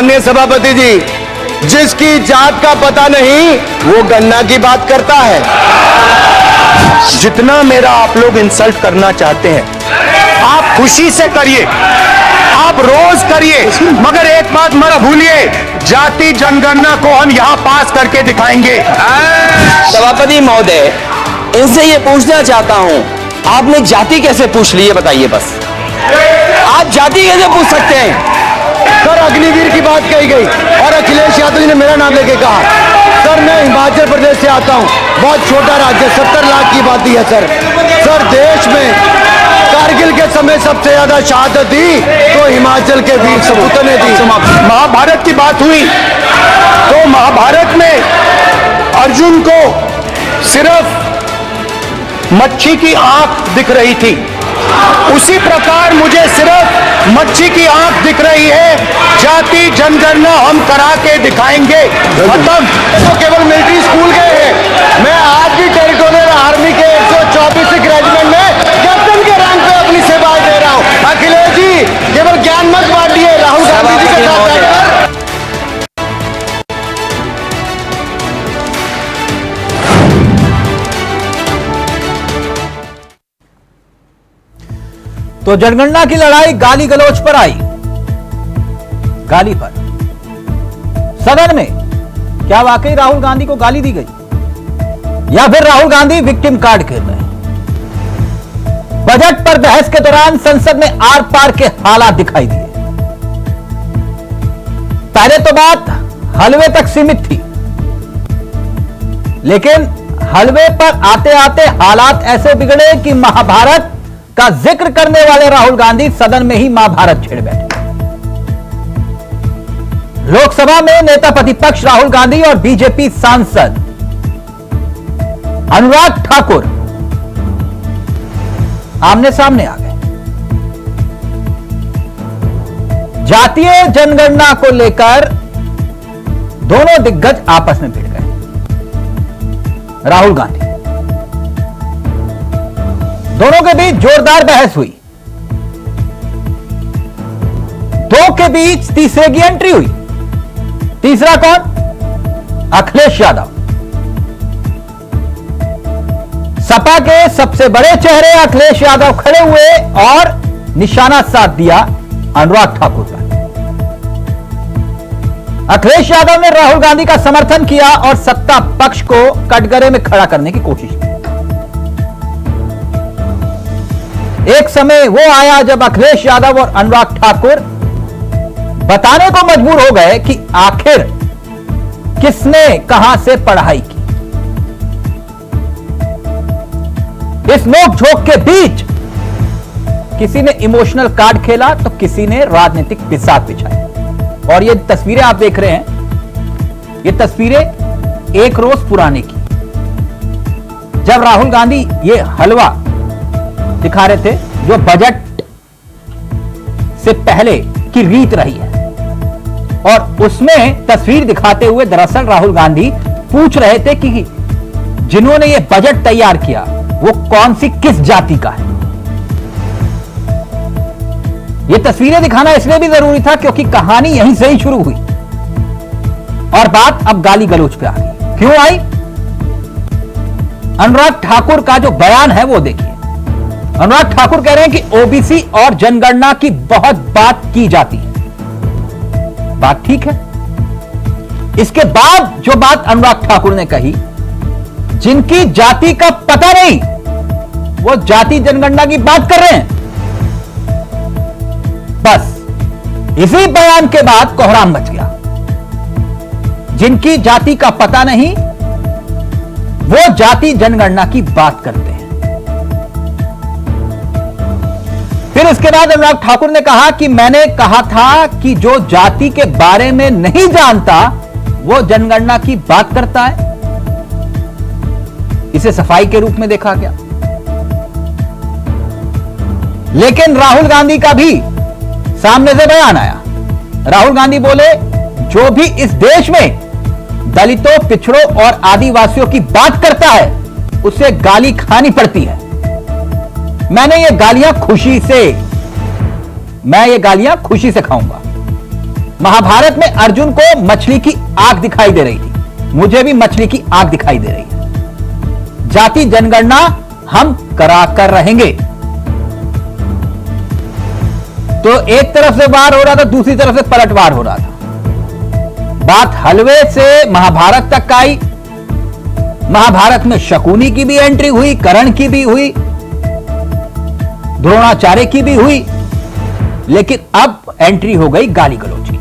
माननीय सभापति जी, जिसकी जात का पता नहीं वो गन्ना की बात करता है। जितना मेरा आप लोग इंसल्ट करना चाहते हैं आप खुशी से करिए, आप रोज करिए, मगर एक बात मत भूलिए, जाति जनगणना को हम यहां पास करके दिखाएंगे। सभापति महोदय, इनसे ये पूछना चाहता हूं, आपने जाति कैसे पूछ ली है बताइए बस। आप जाति कैसे पूछ सकते हैं? सर अग्निवीर की बात कही गई और अखिलेश यादव जी ने मेरा नाम लेके कहा। सर मैं हिमाचल प्रदेश से आता हूँ, बहुत छोटा राज्य, 70 लाख की आबादी है सर। सर देश में कारगिल के समय सबसे ज्यादा शहादत दी तो हिमाचल के वीर सपूतों ने दी। महाभारत की बात हुई तो महाभारत में अर्जुन को सिर्फ मच्छी की आंख दिख रही थी, उसी प्रकार मुझे सिर्फ मच्छी की आंख दिख रही है। जाति जनगणना हम करा के दिखाएंगे। खत्म। तो केवल मिलिट्री स्कूल गए हैं, मैं आज भी टेरिटोरियल आर्मी के 124 रेजिमेंट में कैप्टन के रैंक पे अपनी सेवाएं दे रहा हूं। अखिलेश जी केवल ज्ञान मत बांटिए, राहुल गांधी जी के साथ बैठकर। तो जनगणना की लड़ाई गाली गलौज पर आई, गाली पर। सदन में क्या वाकई राहुल गांधी को गाली दी गई या फिर राहुल गांधी विक्टिम कार्ड खेल रहे हैं? बजट पर बहस के दौरान संसद में आर पार के हालात दिखाई दिए। पहले तो बात हलवे तक सीमित थी, लेकिन हलवे पर आते आते हालात ऐसे बिगड़े कि महाभारत का जिक्र करने वाले राहुल गांधी सदन में ही महाभारत छेड़ बैठे। लोकसभा में नेता प्रतिपक्ष राहुल गांधी और बीजेपी सांसद अनुराग ठाकुर आमने सामने आ गए। जातीय जनगणना को लेकर दोनों दिग्गज आपस में भिड़ गए। राहुल गांधी, दोनों के बीच जोरदार बहस हुई। दो के बीच तीसरे की एंट्री हुई। तीसरा कौन? अखिलेश यादव। सपा के सबसे बड़े चेहरे अखिलेश यादव खड़े हुए और निशाना साध दिया अनुराग ठाकुर का। अखिलेश यादव ने राहुल गांधी का समर्थन किया और सत्ता पक्ष को कटघरे में खड़ा करने की कोशिश की। एक समय वो आया जब अखिलेश यादव और अनुराग ठाकुर बताने को मजबूर हो गए कि आखिर किसने कहां से पढ़ाई की। इस नोकझोंक के बीच किसी ने इमोशनल कार्ड खेला तो किसी ने राजनीतिक पिसाद बिछाई। और ये तस्वीरें आप देख रहे हैं, ये तस्वीरें एक रोज पुराने की, जब राहुल गांधी ये हलवा दिखा रहे थे जो बजट से पहले की रीत रही है। और उसमें तस्वीर दिखाते हुए दरअसल राहुल गांधी पूछ रहे थे कि जिन्होंने ये बजट तैयार किया वो कौन सी किस जाति का है। ये तस्वीरें दिखाना इसलिए भी जरूरी था क्योंकि कहानी यहीं से ही शुरू हुई और बात अब गाली गलौज पे आ गई। क्यों आई? अनुराग ठाकुर का जो बयान है वो देखिए। अनुराग ठाकुर कह रहे हैं कि ओबीसी और जनगणना की बहुत बात की जाती है। बात ठीक है। इसके बाद जो बात अनुराग ठाकुर ने कही, जिनकी जाति का पता नहीं वो जाति जनगणना की बात कर रहे हैं। बस इसी बयान के बाद कोहराम मच गया। जिनकी जाति का पता नहीं वो जाति जनगणना की बात करते हैं। फिर इसके बाद अनुराग ठाकुर ने कहा कि मैंने कहा था कि जो जाति के बारे में नहीं जानता वो जनगणना की बात करता है। इसे सफाई के रूप में देखा गया। लेकिन राहुल गांधी का भी सामने से बयान आया। राहुल गांधी बोले, जो भी इस देश में दलितों, पिछड़ों और आदिवासियों की बात करता है उसे गाली खानी पड़ती है। मैं ये गालियां खुशी से खाऊंगा। महाभारत में अर्जुन को मछली की आंख दिखाई दे रही थी, मुझे भी मछली की आंख दिखाई दे रही है। जाति जनगणना हम करा कर रहेंगे। तो एक तरफ से वार हो रहा था, दूसरी तरफ से पलटवार हो रहा था। बात हलवे से महाभारत तक आई। महाभारत में शकुनी की भी एंट्री हुई, कर्ण की भी हुई, द्रोणाचार्य की भी हुई, लेकिन अब एंट्री हो गई गाली गलौज की।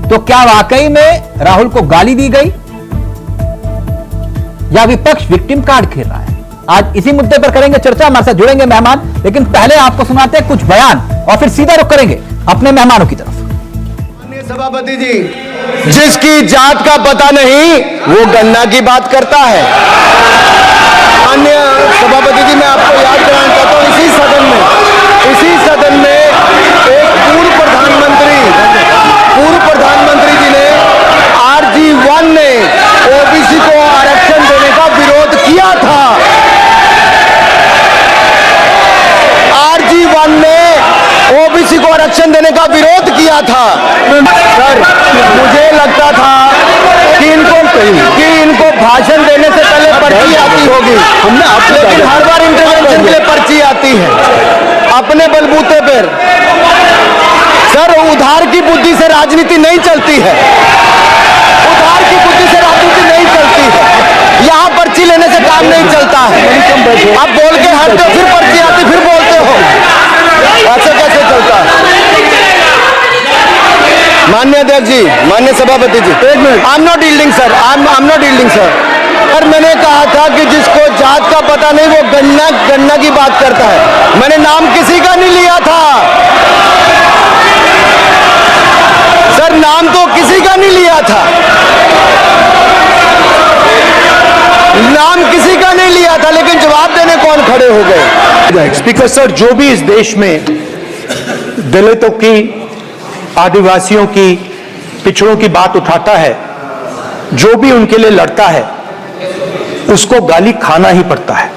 तो क्या वाकई में राहुल को गाली दी गई या विपक्ष विक्टिम कार्ड खेल रहा है? आज इसी मुद्दे पर करेंगे चर्चा। हमारे साथ जुड़ेंगे मेहमान, लेकिन पहले आपको सुनाते हैं कुछ बयान और फिर सीधा रुख करेंगे अपने मेहमानों की तरफ। माननीय सभापति जी, जिसकी जात का पता नहीं वो गन्ना की बात करता है। माननीय सभापति जी, मैं आपको याद कराना चाहता हूं, इसी सदन में एक पूर्व प्रधानमंत्री जी ने RG1 ने ओबीसी को आरक्षण देने का विरोध किया था। RG1 ने ओबीसी को आरक्षण देने का विरोध किया था। सर, मुझे लगता था कि इनको भाषण देने से पहले पर्ची आती होगी, लेकिन हर बार इंटरवेंशन के लिए पर्ची आती है अपने बलबूते पर। सर, उधार की बुद्धि से राजनीति नहीं चलती है, उधार की बुद्धि से राजनीति नहीं चलती है। यहाँ पर्ची लेने से काम नहीं चलता है। आप बोल के हटते हो, फिर पर्ची आती, फिर बोलते हो, ऐसे कैसे चलता है? माननीय अध्यक्ष जी, माननीय सभापति जी, एक minute, I am not yielding sir, I am not yielding sir. और मैंने कहा था कि जिसको जात का पता नहीं वो गन्ना की बात करता है। मैंने नाम किसी का नहीं लिया था सर, नाम तो किसी का नहीं लिया था, नाम किसी का नहीं लिया था, लेकिन जवाब देने कौन खड़े हो गए? स्पीकर सर, जो भी इस देश में दलितों की, आदिवासियों की, पिछड़ों की बात उठाता है, जो भी उनके लिए लड़ता है, उसको गाली खाना ही पड़ता है।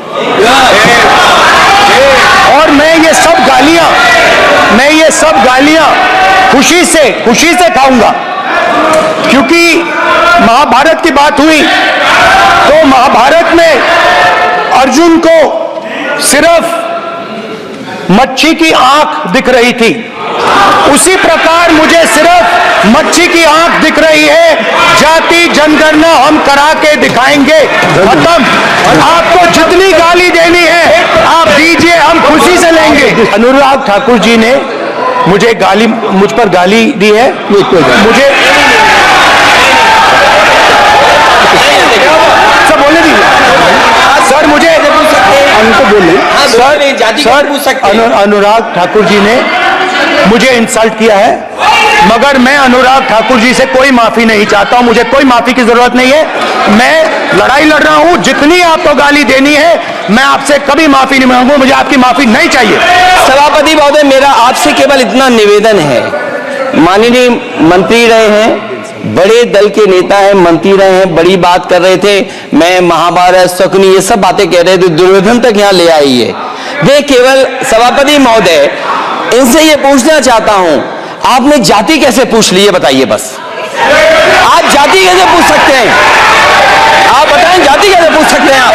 और मैं ये सब गालियां खुशी से खाऊंगा, क्योंकि महाभारत की बात हुई तो महाभारत में अर्जुन को सिर्फ मच्छी की आंख दिख रही थी, उसी प्रकार मुझे सिर्फ मच्छी की आंख दिख रही है। जाति जनगणना हम करा के दिखाएंगे। खत्म। आपको जितनी गाली देनी है आप दीजिए, हम खुशी से लेंगे। अनुराग ठाकुर जी ने मुझ पर गाली दी है। मुझे सब बोलने दीजिए सर, मुझे अनुराग ठाकुर जी ने मुझे इंसल्ट किया है, मगर मैं अनुराग ठाकुर जी से कोई माफी नहीं चाहता हूं। मुझे कोई माफी की जरूरत नहीं है। मैं लड़ाई लड़ रहा हूं। जितनी आपको गाली देनी है मैं आपसे कभी माफी नहीं मांगूंगा। मुझे आपकी माफी नहीं चाहिए। सभापति महोदय, मेरा आपसे केवल इतना निवेदन है, माननीय मंत्री रहे हैं, बड़े दल के नेता हैं, मंत्री रहे हैं, बड़ी बात कर रहे थे, मैं महाभारत, शकुनी, ये सब बातें कह रहे थे, दुर्योधन तक यहाँ ले आई है। वे केवल सभापति महोदय, इनसे ये पूछना चाहता हूं, आपने जाति कैसे पूछ ली है बताइए बस। आप जाति कैसे पूछ सकते हैं? आप बताएं, जाति कैसे पूछ सकते हैं? आप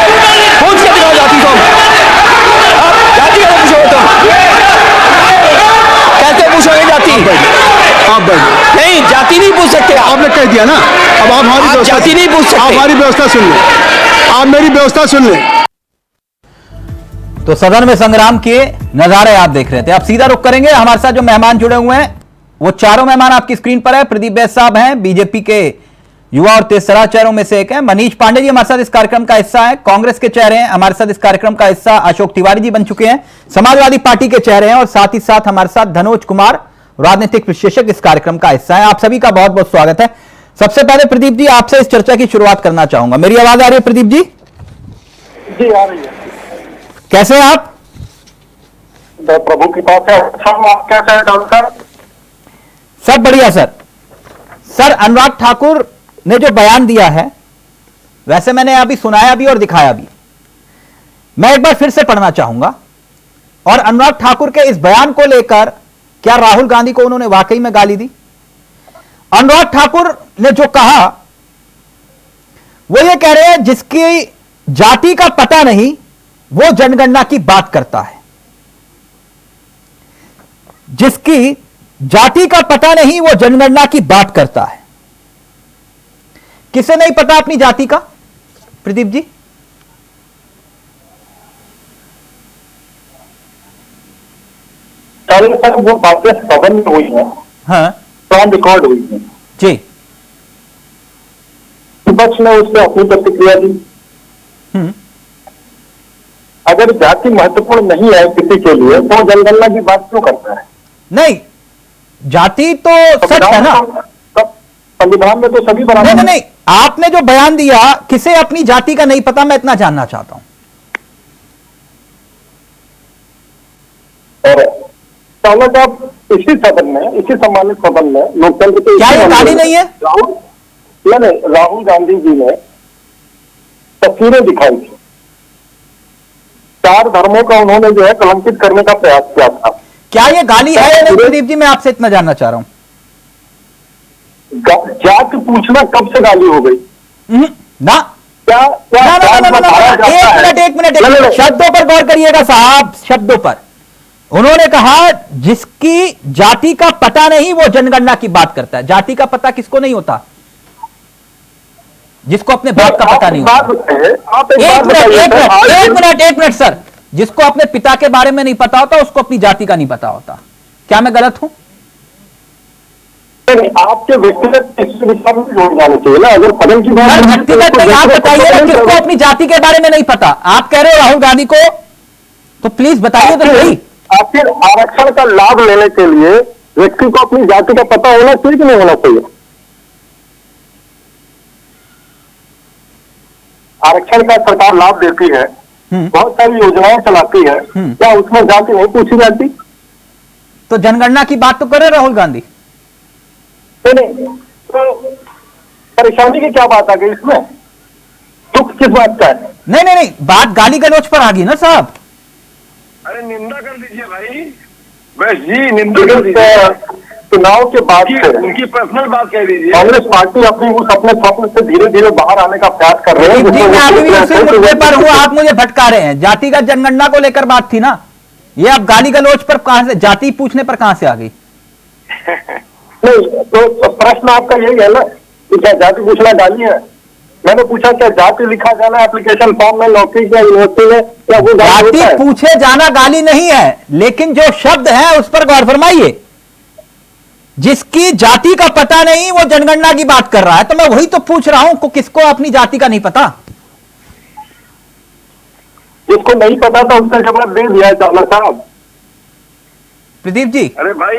पूछ के दिखाओ जाति को। आप जाति कैसे पूछोगे? तुम कैसे पूछोगे जाति? आप नहीं, जाति नहीं पूछ सकते। आपने कह दिया ना, अब आप हमारी जाति नहीं पूछ सकते। आप हमारी व्यवस्था सुन लें, आप मेरी व्यवस्था सुन लें। तो सदन में संग्राम के नजारे आप देख रहे थे। आप सीधा रुख करेंगे। हमारे साथ जो मेहमान जुड़े हुए हैं वो चारों मेहमान आपकी स्क्रीन पर है। प्रदीप बैस साहब हैं, बीजेपी के युवा और तेजतर्रार चेहरों में से एक है। मनीष पांडे जी हमारे साथ इस कार्यक्रम का हिस्सा है, कांग्रेस के चेहरे हैं। हमारे साथ इस कार्यक्रम का हिस्सा अशोक तिवारी जी बन चुके हैं, समाजवादी पार्टी के चेहरे हैं। और साथ ही साथ हमारे साथ धनोज कुमार, राजनीतिक विशेषज्ञ, इस कार्यक्रम का हिस्सा है। आप सभी का बहुत बहुत स्वागत है। सबसे पहले प्रदीप जी, आपसे इस चर्चा की शुरुआत करना चाहूंगा। मेरी आवाज आ रही है प्रदीप जी? जी आ रही है। कैसे हैं आप? प्रभु की बात है। आप कैसे हैं डॉक्टर? सब बढ़िया सर। सर, अनुराग ठाकुर ने जो बयान दिया है, वैसे मैंने अभी सुनाया भी और दिखाया भी, मैं एक बार फिर से पढ़ना चाहूंगा। और अनुराग ठाकुर के इस बयान को लेकर क्या राहुल गांधी को उन्होंने वाकई में गाली दी? अनुराग ठाकुर ने जो कहा वो ये कह रहे हैं जिसकी जाति का पता नहीं वो जनगणना की बात करता है। जिसकी जाति का पता नहीं वो जनगणना की बात करता है। किसे नहीं पता अपनी जाति का, प्रदीप जी? सर वो बातें सदन में हुई है, हाँ ऑन रिकॉर्ड हुई है। जी। विपक्ष ने उस पर अपनी प्रतिक्रिया दी। अगर जाति महत्वपूर्ण नहीं है किसी के लिए तो जनगणना की बात क्यों करता है? नहीं, जाति तो सच है ना, संविधान में तो सभी बराबर नहीं, नहीं नहीं, आपने जो बयान दिया किसे अपनी जाति का नहीं पता, मैं इतना जानना चाहता हूं। और पहले तो आप इसी सदन में, इसी सम्मानित सदन में लोकतंत्र के क्या ये गाली नहीं है? राहुल गांधी जी ने तस्वीरें दिखाई थी। 4 धर्मों का उन्होंने जो है कलंकित करने का प्रयास किया था। क्या ये गाली है या नहीं प्रदीप जी? मैं आपसे इतना जानना चाह रहा हूं। जाति पूछना कब से गाली हो गई? ना क्या ना ना ना ना, एक मिनट, शब्दों पर गौर करिएगा साहब, शब्दों पर। उन्होंने कहा जिसकी जाति का पता नहीं वो जनगणना की बात करता है। जाति का पता किसको नहीं होता? जिसको अपने बाप का पता नहीं होता। एक मिनट सर, जिसको अपने पिता के बारे में नहीं पता होता उसको अपनी जाति का नहीं पता होता। क्या मैं गलत हूं? आपके व्यक्तिगत विचार में जोड़ जाने चाहिए ना। अगर पदम की बात, व्यक्तिगत नहीं, आप बताइए ना किसको अपनी जाति के बारे में नहीं पता। आप कह रहे हो राहुल गांधी को, तो प्लीज बताइए तो सही। आखिर आरक्षण का लाभ लेने के लिए व्यक्ति को अपनी जाति का पता होना चाहिए कि नहीं होना चाहिए? आरक्षण का सरकार लाभ देती है, बहुत सारी योजनाएं चलाती है, क्या उसमें जाति नहीं पूछी जाती? तो जनगणना की बात तो करे राहुल गांधी। नहीं, तो परेशानी की क्या बात आ गई इसमें? दुख किस बात का है? नहीं, बात गाली गलौज पर आ गई ना साहब। अरे निंदा कर दीजिए भाई, बस जी निंदा कर दीजिए। चुनाव के बाद उनकी पर्सनल बात कह दीजिए। कांग्रेस पार्टी अपने स्वप्न से धीरे धीरे बाहर आने का प्रयास कर रहे हैं। मैं अभी भी उसी मुद्दे पर हूं, आप मुझे भटका रहे हैं। जातिगत जनगणना को लेकर बात थी ना, ये अब गाली गलौज पर कहां से, जाति पूछने पर कहां से आ गई? नहीं, तो प्रश्न आपका यही है ना कि क्या जाति पूछना गाली है? मैंने पूछा क्या जाति लिखा जाना एप्लीकेशन फॉर्म में, नौकरी या यूनिवर्सिटी में, क्या वो जाति पूछे जाना गाली नहीं है, लेकिन जो शब्द है उस पर गौर फरमाइए। जिसकी जाति का पता नहीं वो जनगणना की बात कर रहा है, तो मैं वही तो पूछ रहा हूं, किसको अपनी जाति का नहीं पता? जिसको नहीं पता था उसका जवाब दे दिया है चावला साहब। प्रदीप जी, अरे भाई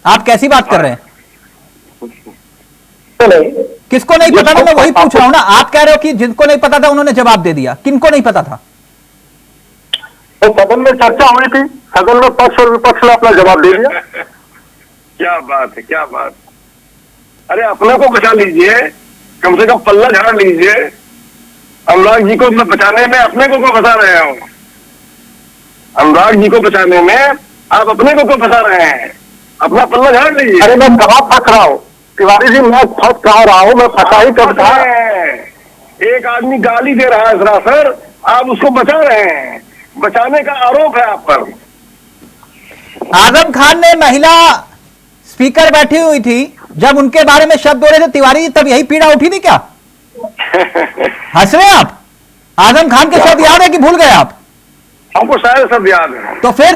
आप कैसी बात कर रहे हैं? नहीं, किसको नहीं पता था? मैं वही पूछ रहा हूं ना। आप कह रहे हो कि जिनको नहीं पता था उन्होंने जवाब दे दिया, किनको नहीं पता था? तो सदन में चर्चा हुई थी, सदन में पक्ष और विपक्ष ने अपना जवाब दे दिया। क्या बात है, क्या बात। अरे अपने को बचा लीजिए, कम से कम पल्ला झाड़ लीजिए। अनुराग जी को मैं बचाने में अपने को फंसा रहे हो। अनुराग जी को बचाने में आप अपने को फंसा रहे हैं, अपना पल्ला झाड़ लीजिए। अरे मैं कहाँ फंस रहा हूँ तिवारी जी, मैं फंस कहाँ रहा हूँ? मैं फंसा ही कब था? एक आदमी गाली दे रहा है सरासर, आप उसको बचा रहे हैं। बचाने का आरोप है आप पर। आजम खान ने महिला स्पीकर बैठी हुई थी, जब उनके बारे में शब्द हो रहे थे तिवारी जी, तब यही पीड़ा उठी थी क्या? हंस रहे आप? आजम खान के शब्द याद है कि भूल गए आप? हमको शायद सब याद है। तो फिर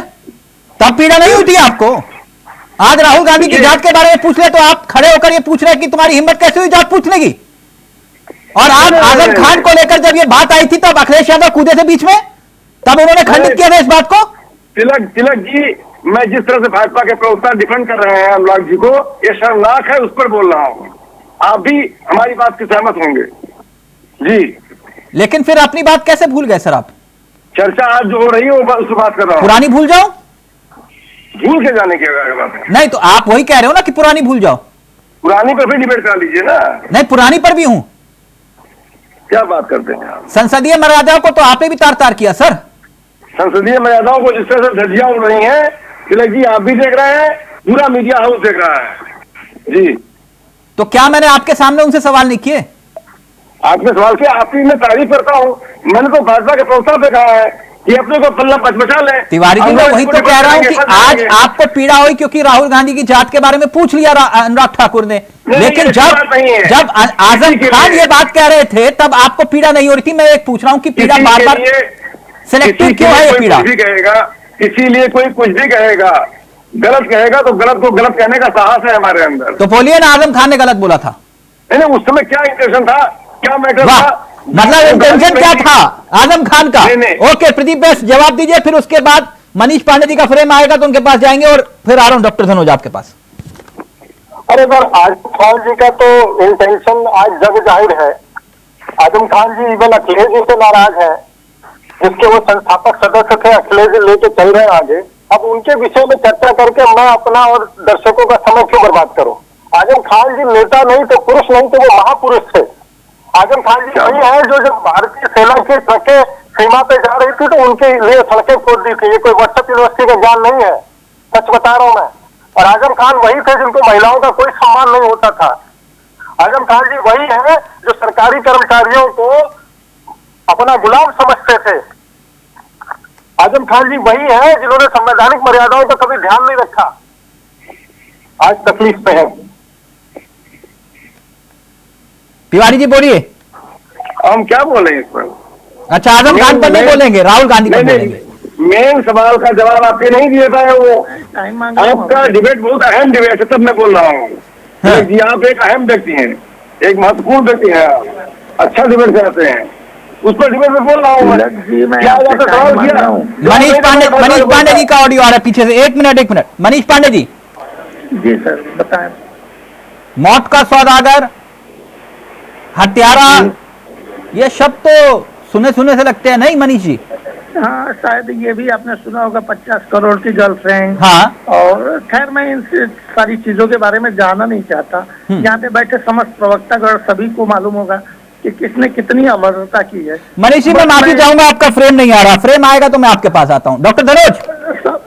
तब पीड़ा नहीं हुई थी आपको? आज राहुल गांधी की जात के बारे में पूछ रहे तो आप खड़े होकर ये पूछ रहे हैं कि तुम्हारी हिम्मत कैसे हुई जात पूछने की? और आज आजम खान को लेकर जब ये बात आई थी तब अखिलेश यादव कूदे थे बीच में, तब उन्होंने खंडित किया था इस बात को। तिलक जी, मैं जिस तरह से भाजपा के प्रवक्ता डिफेंड कर रहे हैं अनुराग जी को, ये शर्मनाक है, उस पर बोल रहा हूं। आप भी हमारी बात से सहमत होंगे जी। लेकिन फिर अपनी बात कैसे भूल गए सर आप? चर्चा आज जो हो रही है उसको बात कर रहा हूं। पुरानी भूल जाओ? भूल के जाने की बात है। नहीं, तो आप वही कह रहे हो ना कि पुरानी भूल जाओ। पुरानी पर भी डिबेट करा लीजिए ना। नहीं, पुरानी पर भी हूं। क्या बात करते हैं आप? संसदीय मर्यादाओं को तो आपने भी तार तार किया सर। संसदीय मर्यादाओं को जिस तरह से धज्जियां उड़ रही हैं, तिलक जी आप भी देख रहे हैं, पूरा मीडिया हाउस देख रहा है जी। तो क्या मैंने आपके सामने उनसे सवाल नहीं किए? आपने सवाल किया, आपकी मैं तारीफ करता हूँ। मैंने तो भाजपा के प्रवक्ता पे कहा है कि अपने को पल्ला बचा ले। तिवारी जी, मैं वही तो कह रहा हूं कि आज आपको पीड़ा हुई क्योंकि राहुल गांधी की जात के बारे में पूछ लिया अनुराग ठाकुर ने, लेकिन जब आजम खान ये बात कह रहे थे तब आपको पीड़ा नहीं हो रही थी। मैं एक पूछ रहा हूं कि पीड़ा बार बार सिलेक्टिव क्यों है ये पीड़ा? कहेगा इसीलिए कोई कुछ भी कहेगा, गलत कहेगा तो गलत को गलत कहने का साहस है हमारे अंदर। तो बोलिए ना, आजम खान ने गलत बोला था? नहीं, उस समय क्या इंटेंशन था, क्या मैटर था, मतलब इंटेंशन क्या था आजम खान का? ओके प्रदीप बैस जवाब दीजिए, फिर उसके बाद मनीष पांडे जी का फ्रेम आएगा तो उनके पास जाएंगे और फिर आ रहा हूं डॉक्टर धनोज आपके पास। अरे सर, आजम खान जी का तो इंटेंशन आज जग जाहिर है। आजम खान जी इवन अखिलेश जी से नाराज है, जिसके वो संस्थापक सदस्य थे, अखिलेश जी लेके चल रहे हैं आगे। अब उनके विषय में चर्चा करके मैं अपना और दर्शकों का समय क्यों बर्बाद करूं? आजम खान जी नेता नहीं तो पुरुष नहीं तो वो महापुरुष थे। आजम खान जी वही है जो जब भारतीय सेना की ट्रकें सीमा पे जा रही थी तो उनके लिए सड़कें खोद दी थी। ये कोई व्हाट्सएप यूनिवर्सिटी का ज्ञान नहीं है, सच बता रहा हूं मैं। और आजम खान वही थे जिनको महिलाओं का कोई सम्मान नहीं होता था। आजम खान जी वही है जो सरकारी कर्मचारियों को अपना गुलाम समझते थे। आजम खान जी वही है जिन्होंने संवैधानिक मर्यादाओं का कभी ध्यान नहीं रखा। आज तकलीफ पे है। तिवारी जी बोलिए। हम क्या बोले इस पर? अच्छा, आजम खान पर नहीं बोलेंगे, राहुल गांधी पर बोलेंगे। मेन सवाल का जवाब आपके नहीं दिए पाए। वो आपका डिबेट बहुत अहम डिबेट है, तब मैं बोल रहा हूँ। जी आप एक अहम व्यक्ति हैं, एक महत्वपूर्ण व्यक्ति हैं, अच्छा डिबेट करते हैं, उस पर डिबेट में बोल रहा हूँ। क्या आपने सवाल किया? मनीष पांडे जी का ऑडियो आ रहा है पीछे से। एक मिनट मनीष पांडे जी। जी सर बताएं। मौत का सौदागर, हत्यारा, ये शब्द तो सुने से लगते हैं नहीं मनीष जी? हाँ, शायद ये भी आपने सुना होगा 50 करोड़ की गर्लफ्रेंड। हाँ। और खैर मैं इन सारी चीजों के बारे में जानना नहीं चाहता। यहाँ पे बैठे समस्त प्रवक्तागण सभी को मालूम होगा कि किसने कितनी अमरता की है। मनीष जी मैं माफी चाहूंगा, आपका फ्रेम नहीं आ रहा, फ्रेम आएगा तो मैं आपके पास आता हूँ। डॉक्टर धनोज,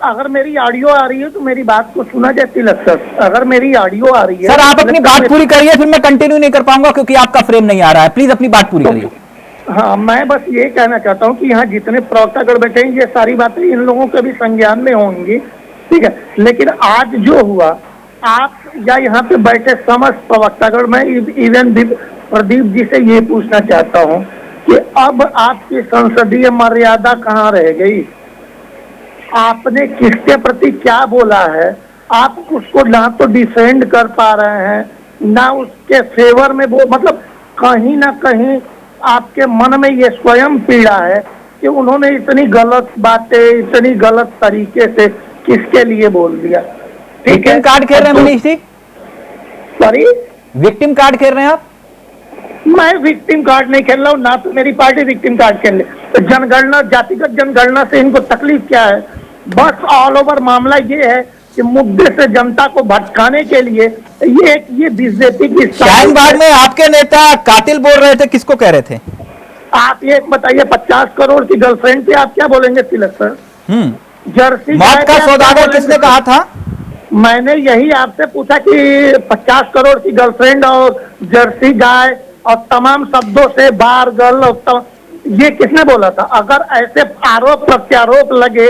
अगर मेरी ऑडियो आ रही है तो मेरी बात को सुना जाती लगता है। अगर मेरी ऑडियो आ रही है सर आप अपनी बात पूरी करिए, फिर मैं कंटिन्यू नहीं कर पाऊंगा क्योंकि आपका फ्रेम नहीं आ रहा है। प्लीज अपनी बात पूरी करिए। हाँ, मैं बस ये कहना चाहता हूँ कि यहाँ जितने प्रवक्तागण बैठे हैं ये सारी बातें इन लोगों के भी संज्ञान में होंगी, ठीक है। लेकिन आज जो हुआ, आप या यहाँ पे बैठे समस्त प्रवक्तागण, मैं इवन प्रदीप जी से ये पूछना चाहता हूँ कि अब आपकी संसदीय मर्यादा कहाँ रह गई? आपने किसके प्रति क्या बोला है? आप उसको ना तो डिफेंड कर पा रहे हैं, ना उसके फेवर में वो, मतलब कहीं ना कहीं आपके मन में ये स्वयं पीड़ा है कि उन्होंने इतनी गलत बातें इतनी गलत तरीके से किसके लिए बोल दिया। विक्टिम कार्ड खेल रहे हैं Manish ji? Sorry, victim card खेल रहे हैं आप? मैं विक्टिम कार्ड नहीं खेल रहा हूँ, ना तो मेरी पार्टी विक्टिम कार्ड खेल रही। तो जनगणना, जातिगत जनगणना से इनको तकलीफ क्या है? बस ऑल ओवर मामला ये है कि मुद्दे से जनता को भटकाने के लिए ये बीजेपी की शाहीनबाग में आपके नेता कातिल बोल रहे थे, किसको कह रहे थे? आप ये बताइए, 50 करोड़ की गर्लफ्रेंड पे आप क्या बोलेंगे तिलक सर? जर्सी मौत का सौदागर किसने कहा था? मैंने यही आपसे पूछा कि 50 करोड़ की गर्लफ्रेंड और जर्सी गाय और तमाम शब्दों से बार गर्ल और ये किसने बोला था? अगर ऐसे आरोप प्रत्यारोप लगे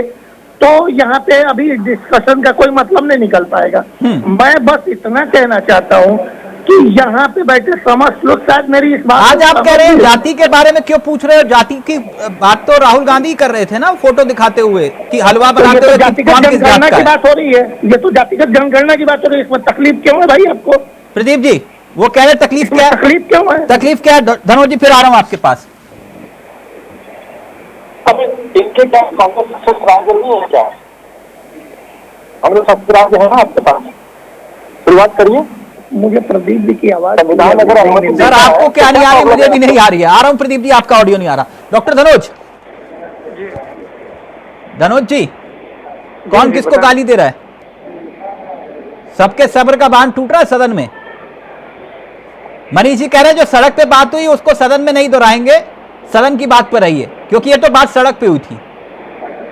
तो यहाँ पे अभी डिस्कशन का कोई मतलब नहीं निकल पाएगा। मैं बस इतना कहना चाहता हूँ कि यहाँ पे बैठे समस्त लोग शायद मेरी इस बात, आज आप कह रहे हैं जाति के बारे में क्यों पूछ रहे हो? जाति की बात तो राहुल गांधी कर रहे थे ना, फोटो दिखाते हुए कि हलवा बनाते हुए। जातिगत जनगणना की बात हो रही है, ये तो जातिगत जनगणना की बात हो रही है। इसमें तकलीफ क्यों है भाई आपको? प्रदीप जी वो कह रहे तकलीफ क्या है? तकलीफ क्यों है? तकलीफ क्या है? धनोज जी फिर आ रहा हूँ आपके पास। अब इनके क्या कांग्रेस सक्सेस राज्य नहीं है क्या? कांग्रेस सक्सेस राज्य है ना आपके पास? शुरुआत करिए। मुझे प्रदीप जी की आवाज संविधान अगर अनुमति सर आपको क्या नहीं आ रही? मुझे भी नहीं आ रही है। आ रहा हूँ प्रदीप जी, आपका ऑडियो नहीं आ रहा। डॉक्टर धनोज जी कौन किसको गाली दे रहा है? सबके सब्र का बांध टूट रहा है सदन में। मनीष जी कह रहे हैं जो सड़क पे बात हुई उसको सदन में नहीं दोहराएंगे, सदन की बात पर रहिए, क्योंकि ये तो बात सड़क पे हुई थी।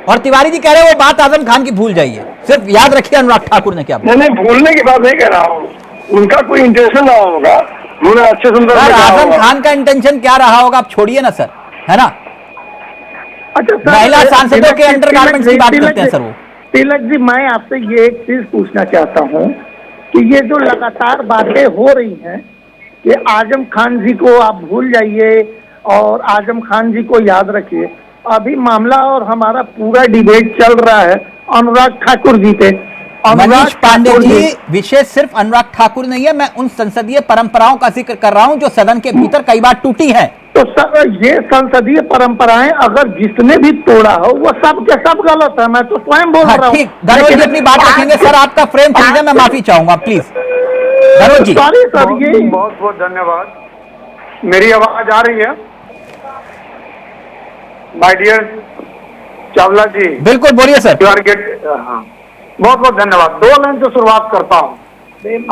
और तिवारी जी कह रहे हैं वो बात आजम खान की भूल जाइए, सिर्फ याद रखिए अनुराग ठाकुर ने क्या बोला। नहीं भूलने की बात नहीं कह रहा हूँ, उनका कोई इंटेंशन रहा होगा, उन्होंने अच्छे सुंदर सर में कहा आजम होगा। खान का इंटेंशन क्या रहा होगा आप छोड़िए ना सर, है ना। अच्छा सर, महिला सांसदों तिलक के जी, अंडरगारमेंट्स की बात तिलक करते हैं जी, सर वो। तिलक जी, मैं आपसे ये एक चीज पूछना चाहता हूँ कि ये जो लगातार बातें हो रही हैं कि आजम खान जी को आप भूल जाइए और आजम खान जी को याद रखिए, अभी मामला और हमारा पूरा डिबेट चल रहा है अनुराग ठाकुर जी पे। मनीष पांडे ठाकुर जी, विषय सिर्फ अनुराग ठाकुर नहीं है, मैं उन संसदीय परंपराओं का जिक्र कर रहा हूं जो सदन के भीतर कई बार टूटी हैं। तो सर ये संसदीय परंपराएं अगर जिसने भी तोड़ा हो वो सब के सब गलत है, मैं तो स्वयं बोल हाँ रहा हूँ। ठीक, धनोज जी अपनी बात रखेंगे सर, आपका फ्रेम खरीदे, मैं माफी चाहूंगा please Dhanoj ji. Sorry sir, ये बहुत बहुत धन्यवाद। मेरी आवाज आ रही है माय डियर चावला जी? बिल्कुल बोलिए सर। यू आर गेट, हाँ बहुत बहुत धन्यवाद। 2 लाइन से शुरुआत करता हूँ।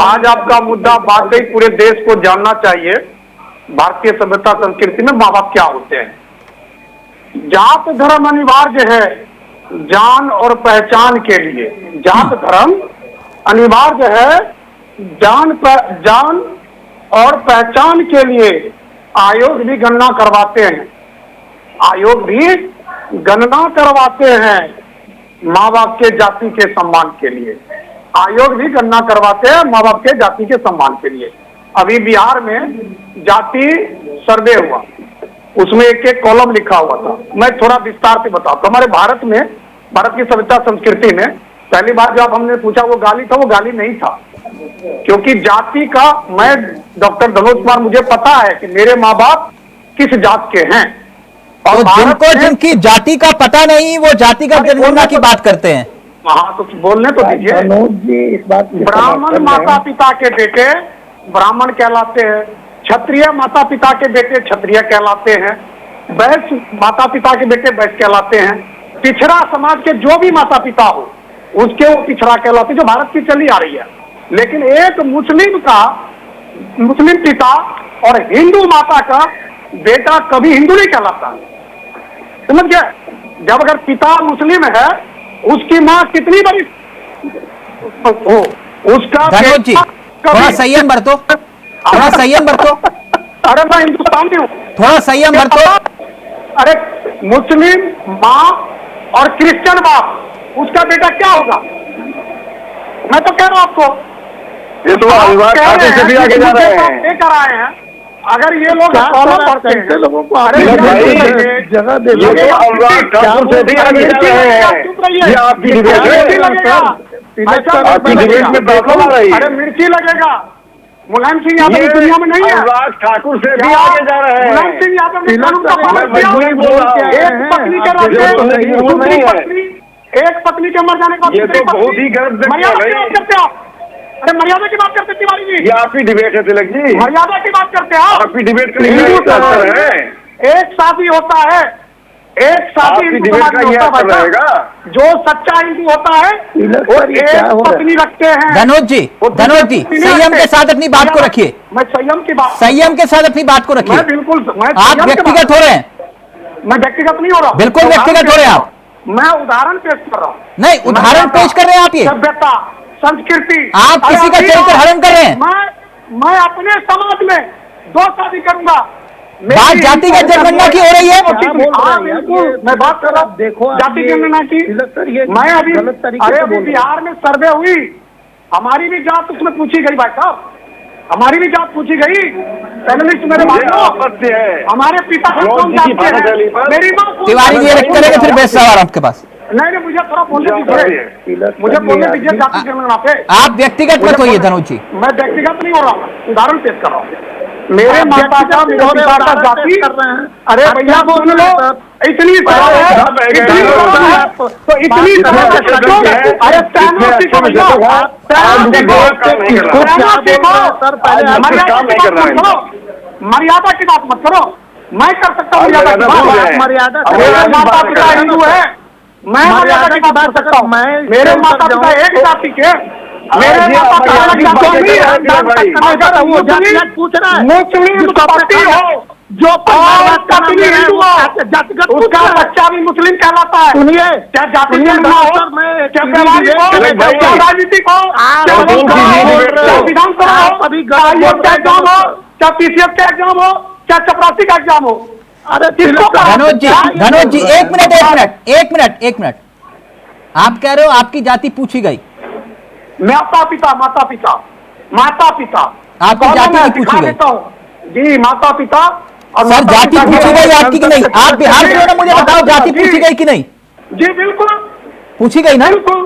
आज आपका मुद्दा वाकई पूरे देश को जानना चाहिए, भारतीय सभ्यता संस्कृति में माँ बाप क्या होते हैं। जात धर्म अनिवार्य है जान और पहचान के लिए, जात धर्म अनिवार्य है जान और पहचान के लिए। आयोग भी गणना करवाते हैं, आयोग भी गणना करवाते हैं माँ बाप के जाति के सम्मान के लिए, आयोग भी गणना करवाते हैं माँ बाप के जाति के सम्मान के लिए। अभी बिहार में जाति सर्वे हुआ, उसमें एक एक कॉलम लिखा हुआ था। मैं थोड़ा विस्तार से बताता हूँ। हमारे भारत में, भारत की सभ्यता संस्कृति में पहली बार जब हमने पूछा वो गाली था, वो गाली नहीं था, क्योंकि जाति का, मैं डॉक्टर धनोज कुमार, मुझे पता है कि मेरे माँ बाप किस जात के हैं। तो जिनको जिनकी जाति का पता नहीं वो जाति का जनगणना की बात करते हैं। हाँ तो बोलने तो दीजिए। मनोज जी इस बात की ब्राह्मण माता पिता के बेटे ब्राह्मण कहलाते हैं, क्षत्रिय माता पिता के बेटे क्षत्रिय कहलाते हैं, वैश्य माता पिता के बेटे वैश्य कहलाते हैं। पिछड़ा समाज के जो भी माता पिता हो उसके वो पिछड़ा कहलाते हैं, जो भारत की चली आ रही है। लेकिन एक मुस्लिम पिता और हिंदू माता का बेटा कभी हिंदू नहीं कहलाता, समझ गए? जब अगर पिता मुस्लिम है, उसकी माँ कितनी बड़ी हो, उसका धनोज जी थोड़ा संयम बरतो, थोड़ा संयम बरतो। अरे मैं हिंदुस्तानी हूँ, थोड़ा संयम बरतो। अरे मुस्लिम माँ और क्रिश्चियन बाप, उसका बेटा क्या होगा? मैं तो कह रहा हूँ आपको, ये तो अनुराग ठाकुर से भी आगे जा रहे हैं। लेकर आए हैं। अगर ये लोग फॉलो करते हैं, लोगों को अरे जगह दे ये तो अनुराग ठाकुर से भी आगे जा रहे हैं। ये आपकी डिबेट है, आपकी डिबेट में दाखिल आ रही है। अरे मिर्ची लगेगा। मुलायम सिंह यादव इस दुनिया में नहीं है। अनुराग ठाकुर से भी आगे जा रहे हैं। मुलायम सिंह यादव ने कानून का पालन मैं वही बोल रहा हूँ। किया। एक पत्नी के रहते, दूसरी पत्नी, एक पत्नी के मर जाने के बाद ये तो बहुत ही गलत मर्यादा की बात करते हो आप। अरे मर्यादा की बात करते तिवारी जी, ये आपकी डिबेट है तिलक जी, मर्यादा की बात करते हैं आप। आपकी डिबेट का यही उत्तर है। एक शादी होता है, एक शादी आपकी हिंदू डिबेट समाज का में ये होता है उत्तर भाई रहेगा। साहब। जो सच्चा हिंदू होता है वो एक पत्नी रखते हैं। धनोज जी संयम के साथ अपनी बात को रखिए, मैं संयम की बात, संयम के साथ अपनी बात को रखिए। मैं बिल्कुल, मैं आप संयम की व्यक्तिगत बात- हो रहे हैं, मैं व्यक्तिगत नहीं हो रहा, बिल्कुल व्यक्तिगत हो रहे हैं आप। मैं उदाहरण पेश कर रहा हूँ। नहीं उदाहरण पेश कर रहे हैं आप, ये सभ्यता संस्कृति, आप किसी का चरित्र हरण कर रहे हैं। मैं अपने समाज में 2 शादी करूंगा। बात जातिगत जनगणना की हो रही है। हाँ बिल्कुल, मैं बात कर रहा हूँ देखो जाति जनगणना की। मैं अभी, अरे अभी बिहार में सर्वे हुई, हमारी भी जात उसमें पूछी गई भाई साहब, हमारी भी जात पूछी गई। पैनलिस्ट मेरे भाइयों, आपत्ति है। हमारे पिता हम कौन जाते हैं? मेरी माँ कौन तिवारी जी जाती है? करेंगे फिर बेस्ट सवाल आपके पास। नहीं, मुझे थोड़ा बोलने दीजिए, मुझे बोलने दीजिए जाति जनगणना पे। आप व्यक्तिगत मत होइए धनोज जी। मैं व्यक्तिगत नहीं हो रहा हूँ, उदाहरण पेश कर रहा हूँ। मेरे माता का, मेरे पिता का जाति, अरे भैया बोल लो, इतनी सरल है, इतनी सरल है, तो इतनी सरल है। अरे पैनल सीखो भैया, मर्यादा की बात मत करो। मैं कर सकता हूँ मर्यादा की बात। मर्यादा मेरे माता पिता हिंदू है, मैं मर्यादा की बात कर सकता हूँ। मेरे माता पिता एक जाति के, मेरे माता पिता अलग जाति के। पूछ रहा है मुस्लिम पति हो, जो परिवारवाद का नाम ले रहा है वो जातिगत उसका बच्चा भी मुस्लिम कहलाता है। सुनिए, क्या जाति धर्म हो, क्या व्यवहारिक हो, क्या राजनीतिक हो, क्या विधानसभा हो, आयोग का एग्जाम हो, क्या पीसीएस का एग्जाम हो, क्या चपरासी का एग्जाम हो। अरे धनोज जी एक मिनट आप कह रहे हो आपकी जाति पूछी गई, माता पिता आपकी जाति नहीं पूछी गई जी, माता पिता और सर, जाति पूछी गई आपकी कि नहीं? आप बिहार से हो ना, मुझे बताओ जाति पूछी गई कि नहीं? जी बिल्कुल पूछी गई ना? बिल्कुल।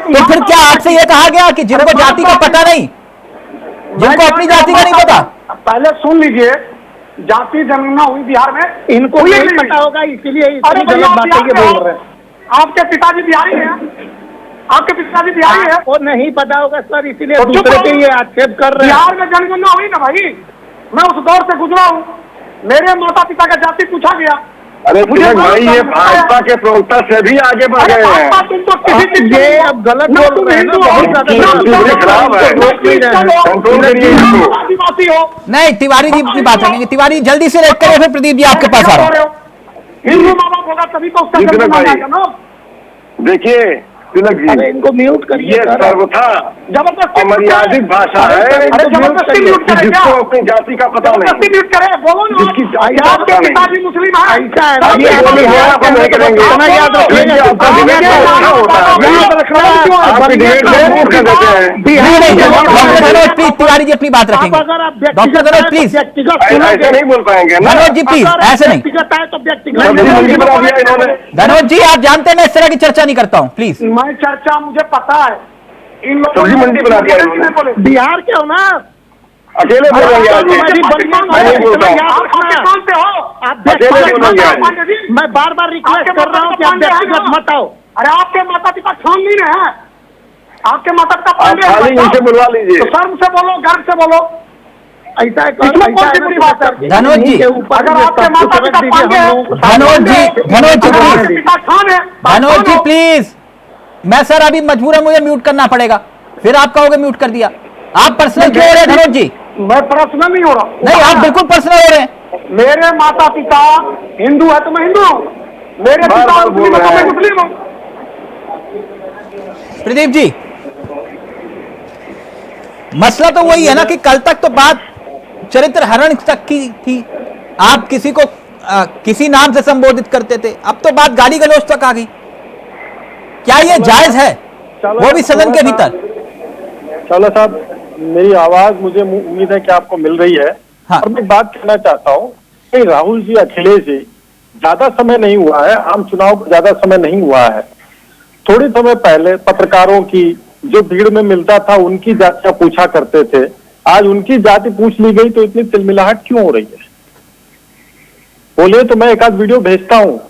तो फिर क्या आपसे यह कहा गया कि जिनको जाति का पता नहीं, जिनको अपनी जाति का नहीं पता? पहले सुन लीजिए, जाति जनगणना हुई बिहार में, इनको नहीं पता होगा, इसीलिए अरे गलत बातें ये बोल रहे हैं। आपके पिताजी बिहारी हैं, आपके पिताजी बिहारी हैं, वो नहीं पता होगा सर, इसीलिए तो दूसरे पे ये आक्षेप कर रहे हैं। बिहार में जनगणना हुई ना भाई, मैं उस दौर से गुजरा हूँ, मेरे माता पिता का जाति पूछा गया। अरे मुझे भाई, ये भाजपा के प्रवक्ता से भी आगे बढ़ गए हैं। तुम तो किसी चीज ये अब गलत बोल रहे हैं ना, बहुत ज्यादा खराब है, कंट्रोल करिए इसको। आदिवासी हो, नहीं, तिवारी जी की बात रखेंगे। तिवारी जल्दी से रेड करिए, फिर प्रदीप जी आपके पास आ रहा हूं। हिंदू माँ बाप होगा तभी तो उसका जन्म आएगा ना। देखिए तिलक जी, अरे इनको म्यूट करिए ये सर। सर्वथा जबरदस्ती अमर्यादित भाषा है, अरे जबरदस्ती म्यूट करें क्या? जिसको अपनी जाति का पता जबरदस्ती नहीं। म्यूट करे, बोलो ना। जिसकी जाति का आपके पता नहीं। पिताजी मुस्लिम है, ऐसा है, आपके ये पिताजी बोलिए, मुस्लिम आप है, नहीं करेंगे। आप याद रखिए, बोलो। आपका आप डिबेट ये में याद होता है। रखना, याद रखना, आपकी डिबेट में मूड कर देते हैं। डॉक्टर धनोज प्लीज, तिवारी जी अपनी बात रखेंगे। अगर आप डॉक्टर धनोज प्लीज, व्यक्तिगत ऐसे नहीं बोल पाएंगे ना। धनोज जी प्लीज, ऐसे नहीं। व्यक्तिगत है तो व्यक्तिगत सब्जी मंडी बना दिया इन्होंने। धनोज जी आप जानते हैं मैं इस तरह की चर्चा नहीं करता हूं, प्लीज। मैं चर्चा मुझे पता है, इन लोगों सब्जी ने मंडी बना दिया इन्होंने। बोले। बिहार के हो ना, अकेले बोलेंगे आज ये। हमारी बदनाम मैं नहीं बोलता हूँ। आप पाकिस्तान से हो, आप अकेले बोलेंगे आज। मैं बार बार रिक्वेस्ट कर रहा हूँ कि आप व्यक्तिगत मत आओ। अरे आपके माता पिता छानबीन है, आपके माता पिता आप पांडे हैं, खाली इनसे बुलवा लीजिए। तो शर्म से बोलो, गर्व से बोलो। ऐसा है, इसमें कौन सी बुरी बात है? धनोज जी, अगर आपके माता पिता पांडे हैं, धनोज जी आपके प्लीज, पिता खान है, धनोज जी प्लीज। मैं सर अभी मजबूर है, मुझे म्यूट करना पड़ेगा, फिर आप कहोगे म्यूट कर दिया। आप पर्सनल क्यों हो रहे हैं धनोज जी? मैं पर्सनल नहीं हो रहा। नहीं, आप बिल्कुल पर्सनल हो रहे हैं। मेरे माता पिता हिंदू है तो मैं हिंदू हूँ, मेरे पिता बार मुस्लिम है तो मैं मुस्लिम हूँ। प्रदीप जी, मसला तो वही है ना कि कल तक तो बात चरित्र हरण तक की थी, आप किसी को किसी नाम से संबोधित करते थे, अब तो बात गाली गलौज तक आ गई। क्या ये जायज है, वो भी सदन के भीतर? चलो साहब, मेरी आवाज मुझे उम्मीद है कि आपको मिल रही है। हाँ। और मैं बात करना चाहता हूँ कि राहुल जी, अखिलेश जी, ज्यादा समय नहीं हुआ है, आम चुनाव को ज्यादा समय नहीं हुआ है। थोड़े समय पहले पत्रकारों की जो भीड़ में मिलता था उनकी जातियां पूछा करते थे, आज उनकी जाति पूछ ली गई तो इतनी तिलमिलाहट क्यों हो रही है? बोले तो मैं एक आध वीडियो भेजता हूँ,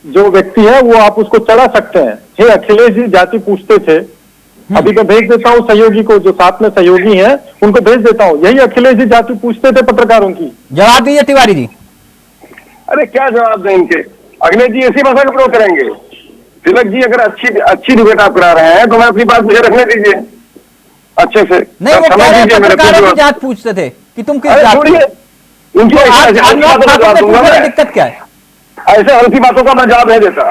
जो व्यक्ति है वो आप उसको चढ़ा सकते हैं। हे अखिलेश जी जाति पूछते थे, अभी मैं भेज देता हूँ सहयोगी को, जो साथ में सहयोगी हैं उनको भेज देता हूँ। यही अखिलेश जी जाति पूछते थे पत्रकारों की। जवाब दीजिए तिवारी जी। अरे क्या जवाब दें इनके? अखिलेश जी इसी भाषा का प्रयोग करेंगे। तिलक जी, अगर अच्छी डिबेट आप करा रहे हैं तो मैं अपनी बात मुझे रखने दीजिए अच्छे से। नहीं, वो कह रहे हैं पत्रकारों की जात पूछते थे कि तुम किस जात के? उनकी दिक्कत क्या है? ऐसे हल्की बातों का मैं जवाब नहीं देता।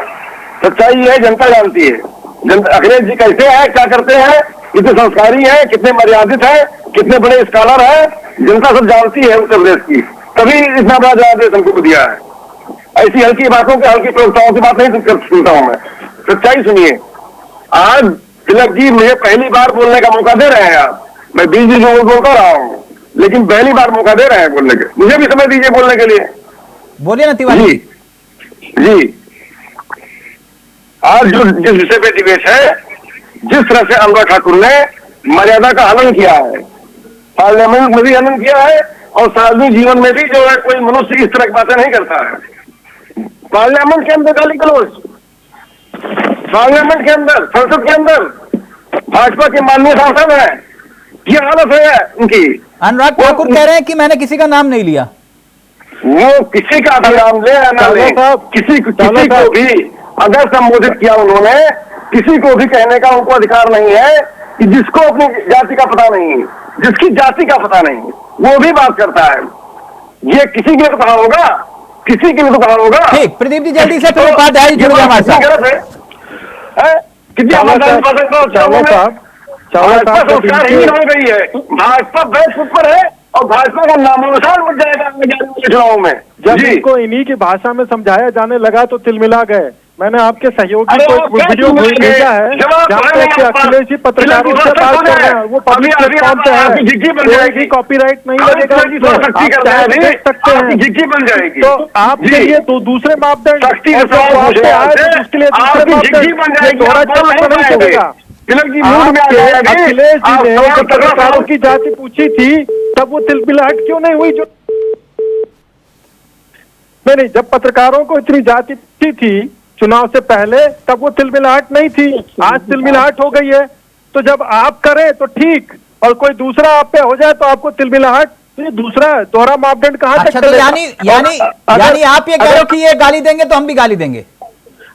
सच्चाई है, जनता जानती है। अखिलेश जी कैसे हैं, क्या करते हैं, कितने संस्कारी हैं, कितने मर्यादित हैं, कितने बड़े स्कॉलर हैं, जनता सब जानती है उत्तर प्रदेश की, तभी इतना बड़ा जवाब देश हमको दिया है। ऐसी हल्की बातों के, हल्की प्रवक्ताओं की बात नहीं सुनता हूं मैं। सच्चाई सुनिए। आज तिलक जी मुझे पहली बार बोलने का मौका दे रहे हैं आप। मैं 20 दिन बोलता रहा हूँ, लेकिन पहली बार मौका दे रहे हैं बोलने के। मुझे भी समय दीजिए बोलने के लिए। बोलिए ना तिवारी जी। जी, आज जो जिस विषय पे डिबेट है, जिस तरह से अनुराग ठाकुर ने मर्यादा का हनन किया है, पार्लियामेंट में भी हनन किया है और सार्वजनिक जीवन में भी जो है कोई मनुष्य इस तरह की बातें नहीं करता है। पार्लियामेंट के अंदर गाली गलौज, पार्लियामेंट के अंदर, संसद के अंदर भाजपा के माननीय सांसद है, ये हालत है उनकी। अनुराग ठाकुर कह रहे हैं कि मैंने किसी का नाम नहीं लिया। वो किसी का भी नाम ले या ना ले, किसी को भी अगर संबोधित किया उन्होंने, किसी को भी कहने का उनको अधिकार नहीं है कि जिसको अपनी जाति का पता नहीं, जिसकी जाति का पता नहीं, वो भी बात करता है। ये किसी के लिए तो कहा होगा, किसी के लिए तो कहा होगा। ठीक, प्रदीप जी जल्दी से फिर उपाध्याय जुड़ गए हमारे साथ। कितनी संस्कारहीन हो गई है भाजपा, बेस ऊपर है और भाजपा का नामोनिशान उठ जाएगा आने जाने वाले चुनाव में। जब इनको इन्हीं की भाषा में समझाया जाने लगा तो तिलमिला गए। मैंने आपके सहयोगी को एक वीडियो भेजा है जहाँ पे कि अखिलेश जी पत्रकारों से बात कर रहे हैं, वो पब्लिक प्लेटफॉर्म पे है, कोई कॉपीराइट नहीं लगेगा, आप देख सकते हैं। तो आपके लिए तो दूसरे मापदंड उसके लिए दूसरे मापदंड दोहरा चल नहीं चलेगा। अखिलेश जी ने जब पत्रकारों की जाति पूछी थी तब वो तिलमिलाहट क्यों नहीं हुई? जो नहीं, जब पत्रकारों को इतनी जाति पूछी थी चुनाव से पहले तब वो तिलमिलाहट नहीं थी, आज तिलमिलाहट हो गई है। तो जब आप करें तो ठीक, और कोई दूसरा आप पे हो जाए तो आपको तिलमिलाहट, तो ये दूसरा दोहरा मापदंड कहां तक? तो यानी आप ये कह रहे हो कि ये गाली देंगे तो हम भी गाली देंगे?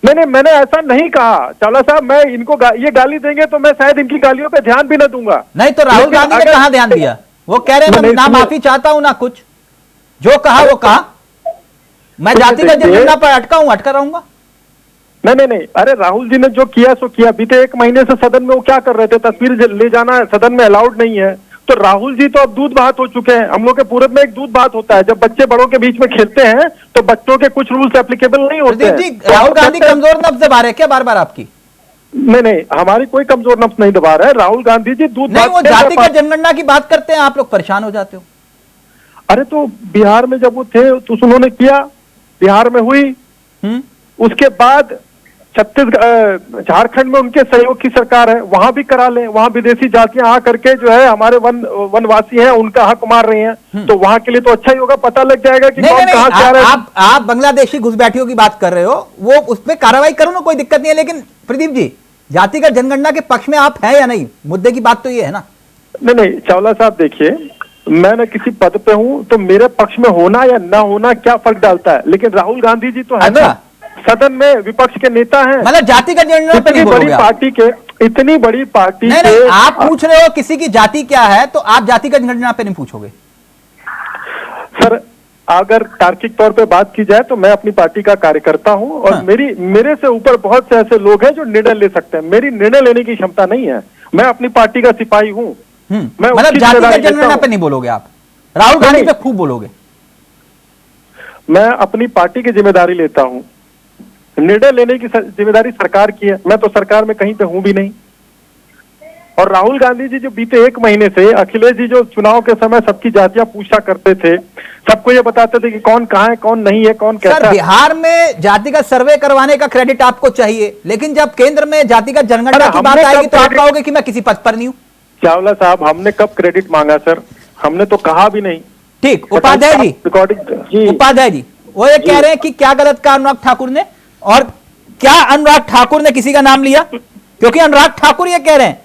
नहीं, मैंने ऐसा नहीं कहा चावला साहब। मैं इनको ये गाली देंगे तो मैं शायद इनकी गालियों पे ध्यान भी न दूंगा। नहीं तो राहुल गांधी ने कहां ध्यान दिया? वो कह रहे हैं मैं ना माफी चाहता हूं ना कुछ, जो कहा वो कहा, मैं जातिगत जनगणना पर अटका रहूंगा। नहीं, अरे राहुल जी ने जो किया सो किया। बीते 1 महीने से सदन में वो क्या कर रहे थे? तस्वीर ले जाना सदन में अलाउड नहीं है। तो राहुल जी तो अब दूध भात हो चुके हैं। हम लोग के पूरब में एक दूध भात होता है, जब बच्चे बड़ों के बीच में खेलते हैं तो बच्चों के कुछ रूल्स एप्लीकेबल नहीं होते हैं। जी, राहुल गांधी कमजोर नब्ज दबा रहे क्या बार बार आपकी? नहीं, हमारी कोई कमजोर नब्ज नहीं दबा रहा है। राहुल गांधी जी दूध नहीं, वो जातिगत जनगणना की बात करते हैं, आप लोग परेशान हो जाते हो। अरे तो बिहार में जब वो थे तो उन्होंने किया, बिहार में हुई, उसके बाद छत्तीसगढ़ झारखंड में उनके सहयोग की सरकार है, वहां भी करा लें। वहां विदेशी जातियां आ करके जो है हमारे वनवासी हैं उनका हक मार रही हैं, तो वहां के लिए तो अच्छा ही होगा, पता लग जाएगा कि कौन कहां से आ रहा है। आप बांग्लादेशी घुसपैठियों की बात कर रहे हो, वो उस पर कार्रवाई करो ना, कोई दिक्कत नहीं है। लेकिन प्रदीप जी, जातिगत जनगणना के पक्ष में आप हैं या नहीं? मुद्दे की बात तो ये है ना। नहीं, चावला साहब देखिए, मैं न किसी पद पे हूं तो मेरे पक्ष में होना या ना होना क्या फर्क डालता है? लेकिन राहुल गांधी जी तो है ना, सदन में विपक्ष के नेता हैं। मतलब जातिगत जनगणना पे नहीं बोलोगे? इतनी बड़ी पार्टी नहीं, आप पूछ रहे हो किसी की जाति क्या है, तो आप जातिगत जनगणना पे नहीं पूछोगे? सर, अगर तार्किक तौर पे बात की जाए तो मैं अपनी पार्टी का कार्यकर्ता हूं और मेरे से ऊपर बहुत से ऐसे लोग हैं जो निर्णय ले सकते हैं। मेरी निर्णय लेने की क्षमता नहीं है। मैं अपनी पार्टी का सिपाही हूं। मतलब जातिगत जनगणना पे नहीं बोलोगे आप, राहुल गांधी पे खूब बोलोगे? मैं अपनी पार्टी की जिम्मेदारी लेता हूं। निर्णय लेने की जिम्मेदारी सरकार की है। मैं तो सरकार में कहीं पे हूं भी नहीं। और राहुल गांधी जी जो बीते 1 महीने से, अखिलेश जी जो चुनाव के समय सबकी जातियां पूछा करते थे, सबको ये बताते थे कि कौन कहां है, कौन नहीं है, कौन कैसा है। बिहार में जातिगत सर्वे करवाने का क्रेडिट आपको चाहिए, लेकिन जब केंद्र में जातिगत जनगणना की बात आएगी तो आप कहोगे कि मैं किसी पद पर नहीं हूं। चावला साहब, हमने कब क्रेडिट मांगा सर? हमने तो कहा भी नहीं। ठीक, उपाध्याय जी, उपाध्याय जी वो ये कह रहे हैं कि क्या गलत कहा अनुराग ठाकुर ने, और क्या अनुराग ठाकुर ने किसी का नाम लिया? क्योंकि अनुराग ठाकुर ये कह रहे हैं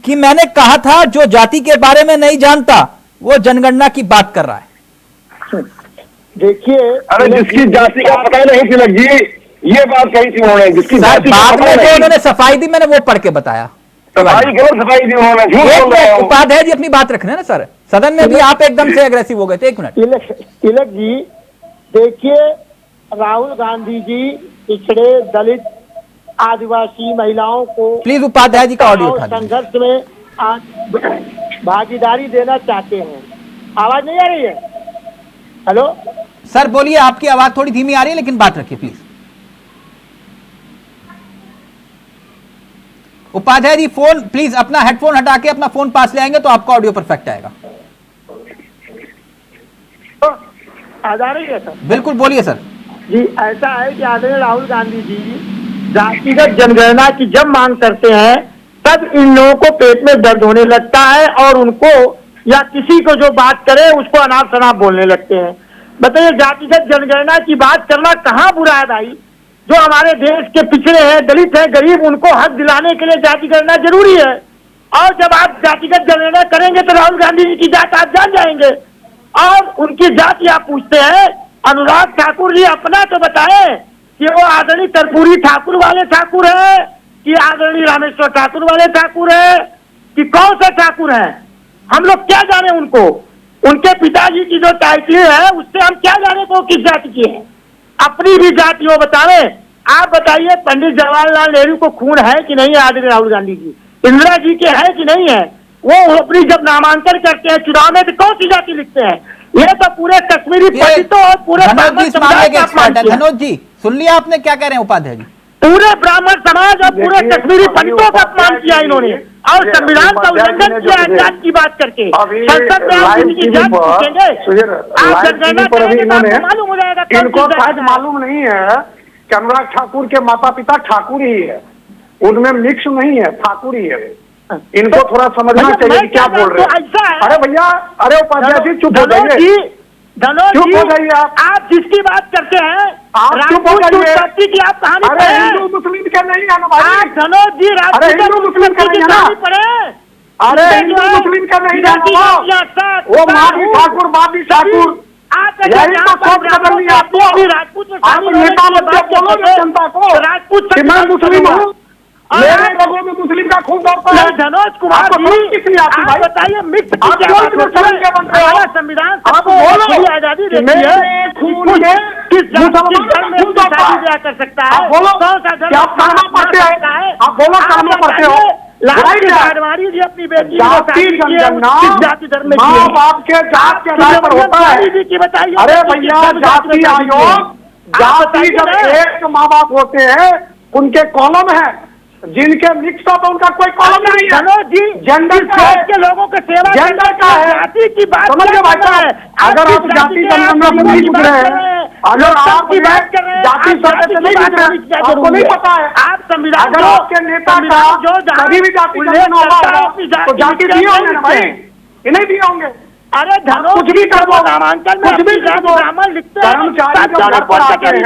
कि मैंने कहा था जो जाति के बारे में नहीं जानता वो जनगणना की बात कर रहा है। देखिए, अरे जिसकी जाति का पता नहीं तिलक जी, ये बात कही थी उन्होंने, जिसकी जाति बाद में जो उन्होंने सफाई दी मैंने वो पढ़ के बताया। सफाई दी उन्होंने। उपाध्याय जी अपनी बात रखना ना सर, सदन में भी आप एकदम से एग्रेसिव हो गए थे। 1 मिनट तिलक जी, देखिए राहुल गांधी जी पिछड़े, दलित, आदिवासी महिलाओं को प्लीज उपाध्याय जी का ऑडियो उठा संघर्ष में भागीदारी देना चाहते हैं। आवाज नहीं आ रही है? हेलो सर बोलिए, आपकी आवाज थोड़ी धीमी आ रही है, लेकिन बात रखिए please. Upadhyay ji phone please, अपना हेडफोन हटा के अपना फोन पास ले आएंगे तो आपका ऑडियो परफेक्ट आएगा। आ जा रही है सर? बिल्कुल बोलिए सर। जी, ऐसा है कि आदरणीय राहुल गांधी जी जातिगत जनगणना की जब मांग करते हैं तब इन लोगों को पेट में दर्द होने लगता है और उनको या किसी को जो बात करे उसको अनाप शनाप बोलने लगते हैं। बताइए, जातिगत जनगणना की बात करना कहाँ बुरा है भाई? जो हमारे देश के पिछड़े हैं, दलित हैं, गरीब, उनको हक दिलाने के लिए जाति गणना जरूरी है। और जब आप जातिगत जनगणना करेंगे तो राहुल गांधी जी की जात आप जान जाएंगे और उनकी जाति आप पूछते हैं। अनुराग ठाकुर जी अपना तो बताए कि वो आदरणीय कर्पूरी ठाकुर वाले ठाकुर है कि आदरणीय रामेश्वर ठाकुर वाले ठाकुर है कि कौन सा ठाकुर है? हम लोग क्या जाने उनको? उनके पिताजी की जो टाइटल है उससे हम क्या जाने को किस जाति की है, अपनी भी जाति वो बतावे। आप बताइए पंडित जवाहरलाल नेहरू को खून है कि नहीं है आदरणीय राहुल गांधी जी, इंदिरा जी के है कि नहीं है? वो अपनी जब नामांकन करते हैं चुनाव में तो कौन सी जाति लिखते हैं? ये तो पूरे कश्मीरी पंडितों और पूरे ब्राह्मण समुदाय का अपमान किया। धनोज जी सुन लिया आपने क्या कह रहे हैं उपाध्याय जी? पूरे ब्राह्मण समाज और पूरे कश्मीरी पंडितों का अपमान किया इन्होंने और संविधान का उल्लंघन किया है जात की बात करके। संसद में आप किसी की जात पूछेंगे, आप जनगणना करेंगे तो आपको मालूम हो जाएगा। इनको शायद मालूम नहीं है कि अनुराग ठाकुर के माता पिता ठाकुर ही है, उनमें मिक्स नहीं है, ठाकुर ही है। इनको थोड़ा समझना चाहिए क्या बोल रहे हैं। अरे भैया, अरे उपाध्याय जी चुप हो जाइए, चुप हो जाइए। आप जिसकी बात करते हैं आप चुप हो जाइए। की आप कहानी अरे हिंदू मुस्लिम के नहीं है ना भाई। आप धनोज जी अरे हिंदू मुस्लिम का नहीं है ना। पढ़े। अरे हिंदू मुस्लिम का नहीं है ना, वो माधी ठाकुर माधी ठाकुर यही तो सोच बदल लिया आपको। आप नेता मतलब बोलो ना जनता को राजपूत कि मैं मुस्लिम हूँ, मेरे लोगों में मुस्लिम का खून दौड़ता है। धनोज कुमार जी आप बताइए मिक्स संविधान आप बोलो आजादी कि मेरे खून में किस धर्म में शादी ब्याह कर सकता है? बोलो कौन सा धर्म आप कलमा पढ़ते हैं? आप बोलो कलमा पढ़ते हो? लाडवाणी जी अपनी बेटी जाति जनगणना जाति धर्म में माँ बाप के जात के आधार पर होता है। जी की बताइए। अरे भैया जाति आयोग, जाति जब एक माँ बाप होते हैं उनके कॉलम है, जिनके मिक्स होता उनका कोई कॉलम नहीं है। धनोज जी जेंडर का है, के लोगों के सेवा जेंडर का है। जाति की बात समझिए भाई साहब, अगर आप जाति जनगणना से नहीं जुड़ रहे हैं, अगर आप की बात कर रहे हैं, जाति सर्वे से नहीं जुड़ रहे हैं, आपको नहीं पता है। आप संविधान अगर आपके नेता का कभी भी जाति जनगणना होगा तो जाति दिए होंगे ना भाई, ये नहीं दिए होंगे। अरे धनोज कुछ भी कर दो, नामांकन में कुछ भी कर दो, ब्राह्मण लिखते हैं, कर्मचारी जब घर पर आते हैं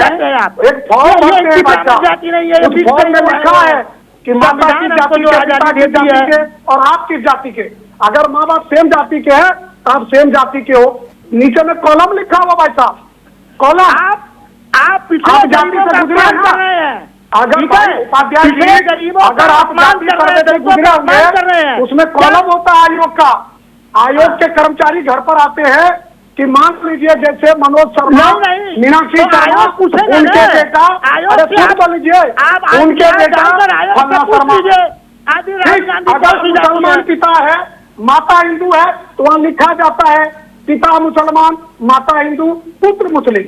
एक फॉर्म भरते हैं बच्चा, उस फॉर्म में लिखा है कि माता की जाति के, पिता की जाति के और आप किस जाति के। अगर माँ बाप सेम जाति के हैं तो आप सेम जाति के हो। नीचे में कॉलम लिखा हुआ भाई साहब, कॉलम। आप पिछले जाति से गुजरे हैं। अगर उपाध्याय जी, अगर आप जाति सर्वे से गुजरे होंगे उसमें कॉलम होता है आयोग का। आयोग के कर्मचारी घर पर आते हैं कि मान लीजिए जैसे मनोज शर्मा, मीनाक्षी शर्मा, उनके बेटा, अरे फिर बोल लीजिए उनके बेटा फलना शर्मा। अगर मुसलमान पिता है, माता हिंदू है तो वहाँ लिखा जाता है पिता मुसलमान, माता हिंदू, पुत्र मुस्लिम।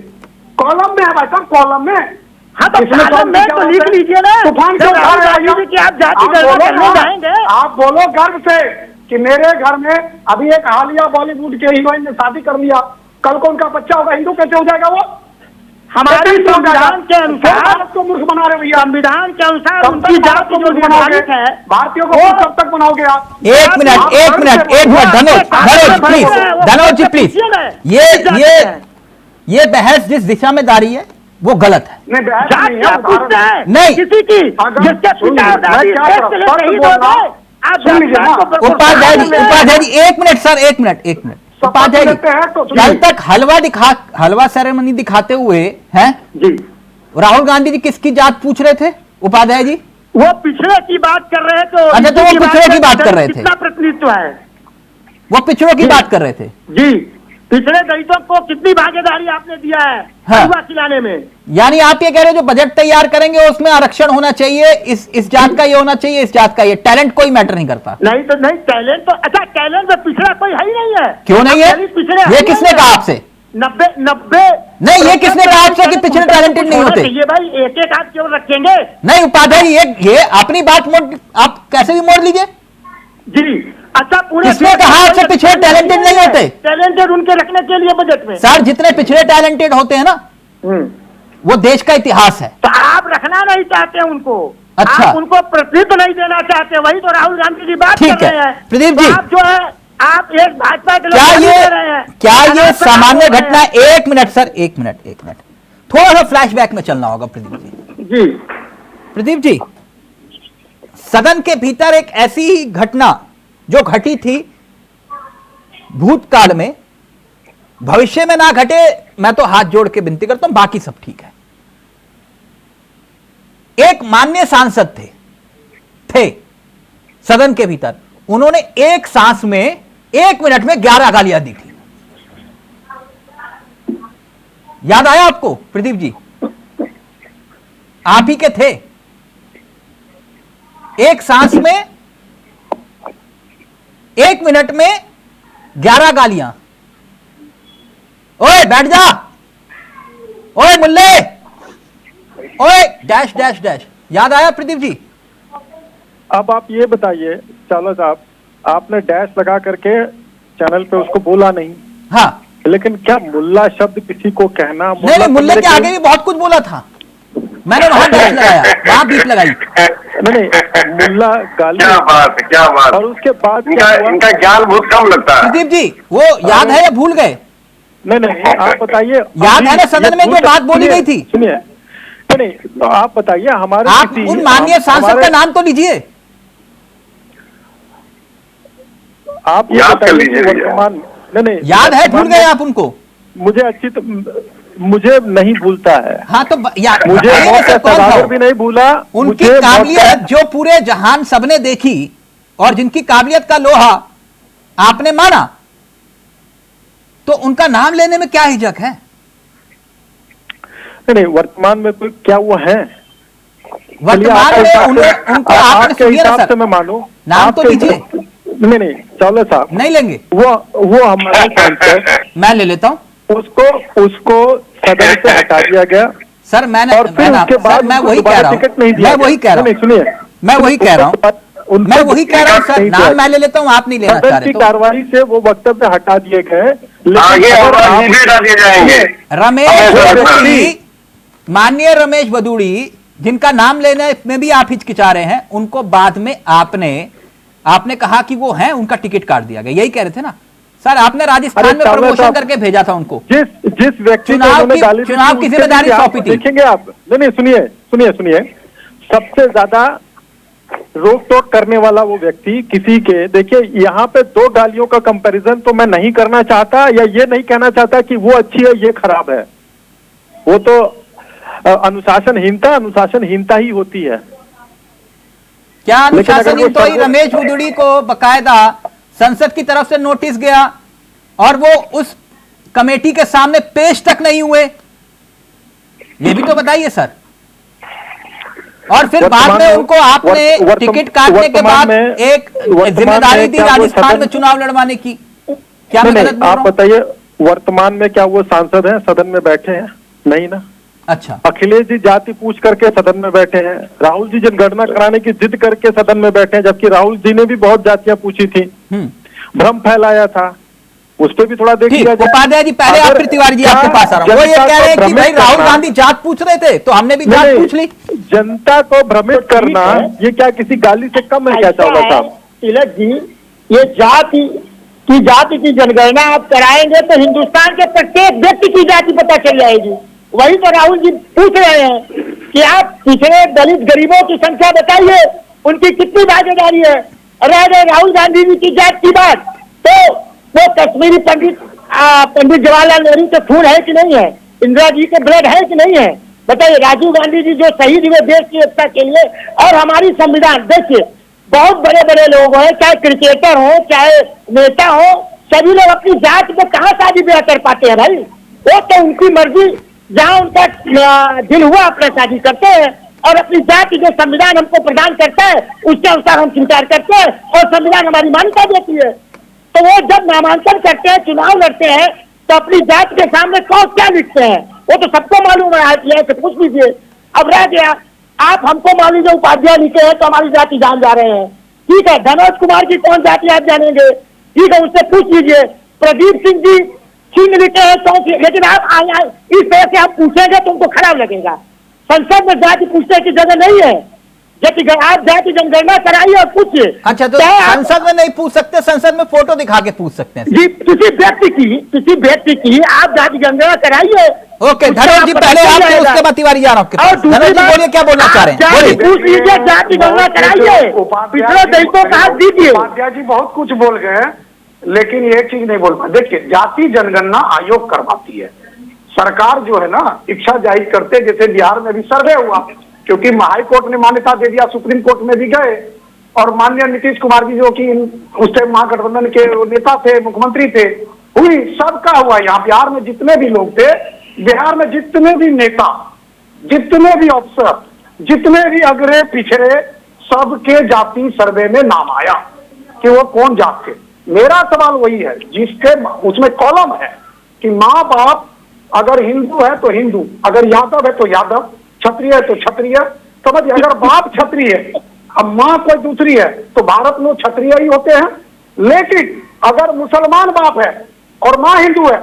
कॉलम में है भाई साहब, कॉलम में। इसमें तो लिख लीजिए ना। तूफान क्यों उठा रहे हैं? आप बोलो गर्व से कि मेरे घर में अभी एक हालिया बॉलीवुड के हीरोइन ने शादी कर लिया, कल को उनका बच्चा होगा, हिंदू कैसे हो जाएगा वो? हमारे संविधान के अनुसार तो मूर्ख बना रहे भैया। संविधान के अनुसार उनकी जाति जो निर्धारित है, भारतीयों को कब तक बनाओगे आप? एक मिनट धनोज जी प्लीज। ये बहस जिस दिशा में जा रही है वो गलत है। नहीं किसी की उपाध्याय जी एक मिनट सर, एक मिनट उपाध्याय जी, कल तक हलवा सेरेमनी दिखाते हुए हैं जी राहुल गांधी जी किसकी जात पूछ रहे थे उपाध्याय जी? वो पिछड़े की बात कर रहे थे। अच्छा, तो वो पिछड़े की बात कर रहे थे। कितना प्रतिनिधित्व है? वो पिछड़ों की बात कर रहे थे जी। पिछड़े दलितों को कितनी भागीदारी आपने दिया है हलवा खिलाने में? यानी आप ये कह रहे हो जो बजट तैयार करेंगे उसमें आरक्षण होना चाहिए, इस जात का ये होना चाहिए, इस जात का ये। टैलेंट कोई मैटर नहीं करता। नहीं तो नहीं, टैलेंट तो अच्छा, टैलेंट में पिछड़ा कोई है ही नहीं है। क्यों नहीं है? ये किसने कहा आपसे? 90 नहीं, ये किसने कहा आपसे कि पिछड़े टैलेंटेड नहीं होते? ये भाई एक एक हाथ क्यों रखेंगे? नहीं उपाध्याय ये अपनी बात आप कैसे भी मोड़ लीजिए जी। अच्छा, पूरे किसने कहा आपसे पिछड़े टैलेंटेड नहीं होते? टैलेंटेड उनके रखने के लिए बजट में सर जितने पिछड़े टैलेंटेड होते हैं ना वो देश का इतिहास है। तो आप रखना नहीं चाहते उनको। अच्छा, आप उनको प्रतिनिधित्व नहीं देना चाहते, वही तो राहुल गांधी जी बात कर रहे हैं। प्रदीप जी, आप जो है आप एक भाजपा के लोग क्या ये सामान्य घटना? एक मिनट सर, एक मिनट थोड़ा सा फ्लैशबैक में चलना होगा प्रदीप जी। प्रदीप जी, सदन के भीतर एक ऐसी ही घटना जो घटी थी भूतकाल में, भविष्य में ना घटे, मैं तो हाथ जोड़ के विनती करता हूं, बाकी सब ठीक है। एक माननीय सांसद थे सदन के भीतर, उन्होंने एक सांस में 1 मिनट में 11 गालियां दी थी। याद आया आपको प्रदीप जी? आप ही के थे। एक सांस में 1 मिनट में 11 गालियां। ओए बैठ जा, ओए मुल्ले, ओए डैश डैश डैश। याद आया प्रदीप जी? अब आप ये बताइए चावला साहब, आपने डैश लगा करके चैनल पे उसको बोला नहीं, हाँ, लेकिन क्या मुल्ला शब्द किसी को कहना? नहीं नहीं, मुल्ले के आगे भी बहुत कुछ बोला था मैंने, वहां डैश लगाया, वहां बीप लगाई। नहीं, मुल्ला गाली। क्या बात है, क्या बात। और उसके बाद इनका इनका ज्ञान बहुत कम लगता है। प्रदीप जी वो याद है या भूल गए? नहीं, आप बताइए। याद है ना सदन में जो बात बोली गई थी? सुनिए, नहीं, तो आप बताइए हमारे आप उन माननीय सांसद का नाम तो लीजिए। आप ये याद कर बताइए लीजिए कि वर्तमान, नहीं याद है, भूल गए आप उनको? मुझे नहीं भूलता है। हाँ तो मुझे भी नहीं भूला। उनकी काबिलियत जो पूरे जहान सबने देखी और जिनकी काबिलियत का लोहा आपने माना, तो उनका नाम लेने में क्या हिचक है? नहीं, वर्तमान में कोई क्या वो है? वर्तमान में उनको आपने सुनिए ना सर, मैं मानू नाम तो लीजिए। नहीं, चावला साहब नहीं लेंगे? वो हमारे सांसद, मैं ले लेता हूं उसको सदन से हटा दिया गया सर। मैंने और फिर उसके बाद मैं वही कह रहा हूं, मैं वही कह रहा हूं, सुनिए, मैं वही कह रहा हूं, मैं वही कह रहा हूं सर। नाम मैं ले लेता हूं, आप नहीं लेना चाह सदन रहे की तो। कार्रवाई से वो वक्तव्य हटा दिए गए, आगे और भी हटा दिए जाएंगे। रमेश बदूड़ी, माननीय रमेश बदूड़ी, जिनका नाम लेने में भी आप हिचकिचा रहे हैं, उनको बाद में आपने कहा कि वो हैं, उनका टिकट काट दिया गया, यही कह रहे थे ना सर? आपने राजस्थान में प्रमोशन करके भेजा था उनको। जिस व्यक्ति चुनाव की जिम्मेदारी सौंपी थी। देखेंगे आप, नहीं, सुनिए, सबसे ज्यादा रोक टोक करने वाला वो व्यक्ति किसी के, देखिए यहाँ पे 2 गालियों का कंपैरिजन तो मैं नहीं करना चाहता, या ये नहीं कहना चाहता कि वो अच्छी है ये खराब है। वो तो अनुशासनहीनता ही होती है। क्या अनुशासनहीनता हुई? रमेश बदूड़ी को बकायदा संसद की तरफ से नोटिस गया और वो उस कमेटी के सामने पेश तक नहीं हुए, ये भी तो बताइए सर। और फिर बाद में उनको आपने टिकट काटने के बाद एक जिम्मेदारी दी राजस्थान में चुनाव लड़वाने की। क्या मैं गलत बोल रहा हूं? आप बताइए, वर्तमान में क्या वो सांसद हैं, सदन में बैठे हैं? नहीं ना। अच्छा, अखिलेश जी जाति पूछ करके सदन में बैठे हैं, राहुल जी जनगणना कराने की जिद करके सदन में बैठे हैं, जबकि राहुल जी ने भी बहुत जातियां पूछी थी, भ्रम फैलाया था, उस पर भी थोड़ा देखिएगा। उपाध्याय जी, पहले आप फिर तिवारी जी आपके पास आ रहा हूं। वो ये कह रहे हैं कि भाई राहुल गांधी जात पूछ रहे थे तो हमने भी जात पूछ ली। जनता को भ्रमित करना ये क्या किसी गाली से कम है क्या चावला साहब? तिलक जी, ये जाति की जनगणना आप कराएंगे तो हिंदुस्तान के प्रत्येक व्यक्ति की जाति पता चल जाएगी। वही तो राहुल जी पूछ रहे हैं कि आप पिछड़े दलित गरीबों की संख्या बताइए, उनकी कितनी भागीदारी है। अरे राहुल गांधी जी की जात की बात, तो वो कश्मीरी पंडित जवाहरलाल नेहरू के खून है कि नहीं है? इंदिरा जी के ब्लड है कि नहीं है? बताइए। राजीव गांधी जी जो शहीद हुए देश की एकता के लिए, और हमारी संविधान, देखिए बहुत बड़े बड़े लोग हैं, चाहे क्रिकेटर हो चाहे नेता हो, सभी लोग अपनी जात में कहाँ शादी ब्याह कर पाते हैं भाई? वो तो उनकी मर्जी, जहाँ उनका दिल हुआ अपना शादी करते हैं, और अपनी जाति जो संविधान हमको प्रदान करता है उसके अनुसार हम स्वीकार करते हैं, और संविधान हमारी मान्यता देती है। तो वो जब नामांकन करते हैं, चुनाव लड़ते हैं, तो अपनी जाति के सामने कौन क्या लिखते हैं वो तो सबको मालूम है। आप पूछ लीजिए। अब रह गया, आप हमको मान लीजिए उपाध्याय लिखे हैं तो हमारी जाति जान जा रहे हैं, ठीक है। मनोज कुमार की कौन जाति आप जानेंगे, ठीक है, उससे पूछ लीजिए। प्रदीप सिंह जी सिंह लिखे हैं तो, लेकिन आप इस तरह से आप पूछेंगे तो उनको खराब लगेगा। संसद में जाति पूछने की जगह नहीं है, जबकि आप जाति जनगणना कराइए और पूछिए। अच्छा, तो संसद में नहीं पूछ सकते, संसद में फोटो दिखा के पूछ सकते हैं जी। किसी व्यक्ति की आप जाति जनगणना कराइए। ओके धनोज जी, पहले आपके, उसके बाद तिवारी जा रहा हूँ। धनोज जी बोलिए, क्या बोलना चाह रहे हैं? पूछ लीजिए, जाति गणना कराइए, पिछले दलितों का हाथ दीजिए। उपाध्याय जी बहुत कुछ बोल गए, लेकिन एक चीज नहीं बोल पाए। देखिए, जाति जनगणना आयोग करवाती है, सरकार जो है ना इच्छा जाहिर करते, जैसे बिहार में भी सर्वे हुआ, क्योंकि हाई कोर्ट ने मान्यता दे दिया, सुप्रीम कोर्ट में भी गए, और माननीय नीतीश कुमार जी जो कि उस टाइम महागठबंधन के नेता थे, मुख्यमंत्री थे, हुई, सबका हुआ। यहाँ बिहार में जितने भी लोग थे बिहार में जितने भी नेता, जितने भी अफसर, जितने भी अगरे पिछड़े, सबके जाति सर्वे में नाम आया कि वो कौन जात के। मेरा सवाल वही है जिसके उसमें कॉलम है कि माँ बाप अगर हिंदू है तो हिंदू, अगर यादव है तो यादव, क्षत्रिय है तो क्षत्रिय, समझिए। अगर बाप क्षत्रिय है अब माँ कोई दूसरी है तो भारत में क्षत्रिय ही होते हैं। लेकिन अगर मुसलमान बाप है और माँ हिंदू है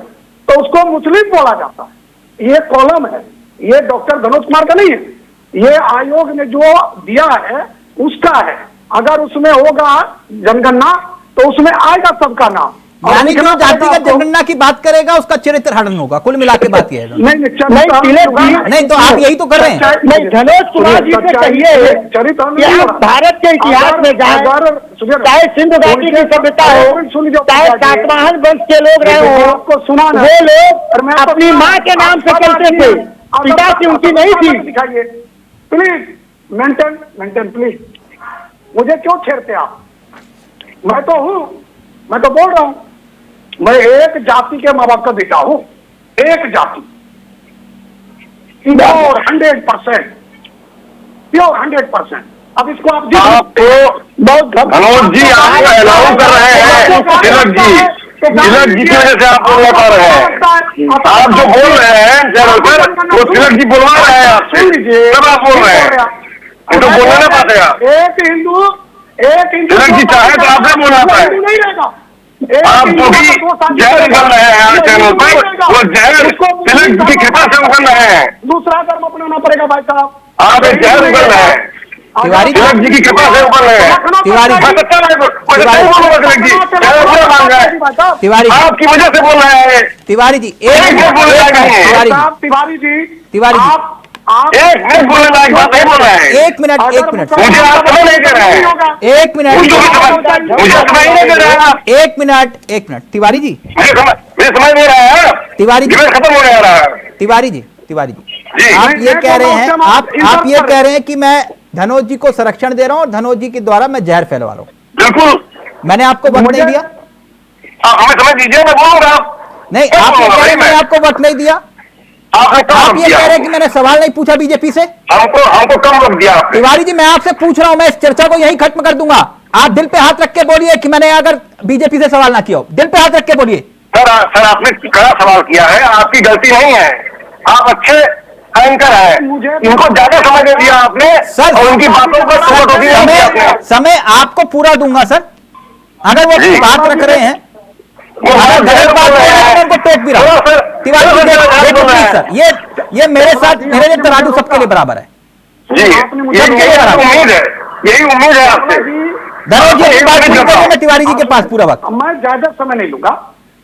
तो उसको मुस्लिम बोला जाता है। ये कॉलम है, ये डॉक्टर धनोज कुमार का नहीं है, ये आयोग ने जो दिया है उसका है। अगर उसमें होगा जनगणना तो उसमें आएगा सबका नाम। यानी कि जो जातिगत जनगणना की बात करेगा उसका चरित्र हनन होगा, कुल मिला के बात यह है। नहीं तो आप यही तो कर रहे हैं। नहीं, धनोज कुमार जी से कहिए कि आप भारत के इतिहास में जाएं, चाहे सिंधु घाटी की सभ्यता हो, चाहे सातवाहन वंश के लोग रहे हो, आपको सुना वो लोग अपनी माँ के नाम से चलते थे, पिता की उनकी नहीं थी। दिखाइए प्लीज, मेंटेन प्लीज। मुझे क्यों छेड़ते आप? मैं तो हूँ, मैं तो बोल रहा हूँ, मैं एक जाति के माँ बाप का बेटा हूँ, एक जाति, प्योर 100%, प्योर 100%। अब इसको आप धनोज जी आपको अलाउ कर रहे हैं, तिलक जी की वजह से आप बोल पा रहे हैं। आप जो बोल रहे हैं चैनल पर वो तिलक जी बुलवा रहे हैं आपसे, तब आप बोल रहे हैं, ये तो बोलना ना पाते आप। एक हिंदू तिलक जी चाहे तो आपने बोलना पाए, नहीं रहेगा। आप जो भी जहर कर रहे हैं आज चैनल पर वो जहर तिलक जी की कृपा से उगल रहे हैं। दूसरा धर्म अपनाना पड़ेगा भाई साहब। आप एक जहर उगल रहे हैं, तिवारी जी, तिलक जी की कृपा से उगल रहे हैं। तिवारी जी, तिवारी जी, आपकी वजह से बोल रहे हैं। तिवारी जी, तिवारी जी, आप एक मिनट बोलने लायक बात नहीं बोल रहे हैं। एक मिनट मुझे आप समझ नहीं दे रहे हैं, एक मिनट मुझे समझ नहीं दे रहे हैं आप। एक मिनट तिवारी जी, मुझे समझ नहीं रहा है तिवारी जी, खत्म होने आ रहा है। तिवारी जी, जी, आप ये कह रहे हैं, आप ये कह रहे हैं कि मैं धनोज जी को संरक्षण दे रहा हूं और धनोज जी के द्वारा मैं जहर फैलवा रहा हूं। बिल्कुल, मैंने आपको वक्त नहीं दिया। हमें समझ दीजिए, मैं बोलूंगा। नहीं, आप ये कह रहे हैं मैंने आपको वक्त नहीं दिया। आप ये कह रहे हैं कि मैंने सवाल नहीं पूछा बीजेपी से। हमको कम वक्त दिया आपने। तिवारी जी, मैं आपसे पूछ रहा हूं, मैं इस चर्चा को यहीं खत्म कर दूंगा। आप दिल पे हाथ रख के बोलिए कि मैंने अगर बीजेपी से सवाल ना किया हो, दिल पे हाथ रख के बोलिए। सर आपने कड़ा सवाल किया है, आपकी गलती नहीं है, आप अच्छे एंकर हैं, इनको ज्यादा समय दे दिया आपने सर, और उनकी बातों पर समय आपको पूरा दूंगा सर, अगर वो बात रख रहे हैं। उनको टोक भी रहा हूं। तिवारी जी देखो प्लीज सर, ये मेरे साथ, मेरे लिए तराजू सबके लिए बराबर है। जी, यही उम्मीद है आपसे। धनोज जी की बात नहीं करेंगे, तिवारी जी के पास पूरा वक्त। मैं ज्यादा समय नहीं लूंगा।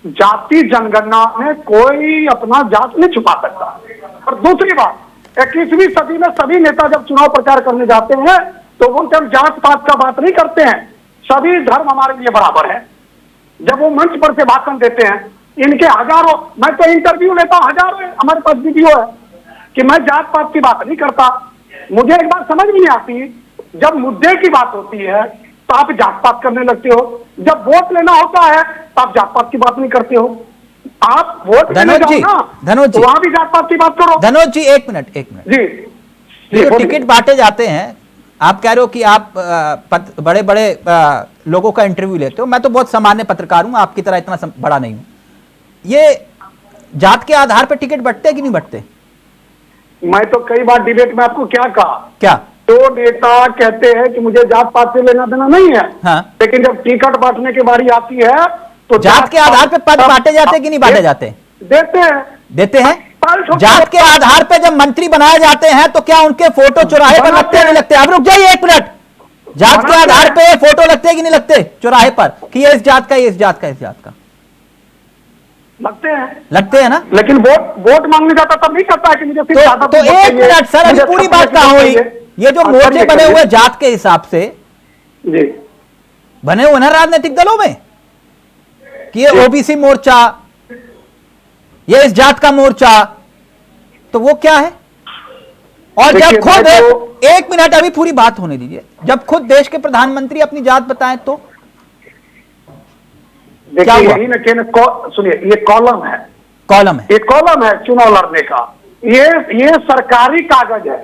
जाति जनगणना में कोई अपना जात नहीं छुपा सकता। और दूसरी बात, 21वीं सदी में सभी नेता जब चुनाव प्रचार करने जाते हैं तो वो हम जात पात का बात नहीं करते हैं, सभी धर्म हमारे लिए बराबर है। जब वो मंच पर से भाषण देते हैं, इनके हजारों, मैं तो इंटरव्यू लेता हूं, हजारों हमारे पास वीडियो है कि मैं जात पात की बात नहीं करता। मुझे एक बात समझ नहीं आती, जब मुद्दे की बात होती है तो आप जात पात करने लगते हो, जब वोट लेना होता है तो आप जात पात की बात नहीं करते हो। आप वोट लेने जाओ ना, तो वहां भी जात पात की बात करो। धनोज जी एक मिनट जी, जो टिकट बांटे जाते हैं, आप कह रहे हो कि आप बड़े बड़े लोगों का इंटरव्यू लेते हो, मैं तो बहुत सामान्य पत्रकार हूं, आपकी तरह इतना बड़ा नहीं हूं। ये जात के आधार पर टिकट बंटते कि नहीं बंटते? मैं तो कई बार डिबेट में आपको क्या कहा, क्या तो नेता कहते हैं कि मुझे जात पात से लेना देना नहीं है, हाँ। लेकिन जब टिकट बांटने की बारी आती है तो जात के आधार पर पद बांटे जाते कि नहीं बांटे जाते? देते हैं। जात के आधार पर जब मंत्री बनाए जाते हैं तो क्या उनके फोटो चौराहे पर लगते नहीं लगते? अब रुक जाइए एक मिनट, जात के आधार पे फोटो लगते हैं कि नहीं लगते चौराहे पर कि ये इस जात का, ये इस जात का, इस जात का? लगते हैं ना। लेकिन वोट मांगने जाता तब नहीं करता है कि मुझे तो एक मिनट सर, अभी पूरी बात कहां हुई? ये जो मोर्चे बने हुए जात के हिसाब से जी बने हुए ना राजनीतिक दलों में कि ये ओबीसी मोर्चा, ये इस जात का मोर्चा, तो वो क्या है? और जब खुद एक मिनट, अभी पूरी बात होने दीजिए, जब खुद देश के प्रधानमंत्री अपनी जात बताएं तो क्या हुआ? सुनिए, ये कॉलम है, कॉलम है, ये कॉलम है चुनाव लड़ने का। ये सरकारी कागज है,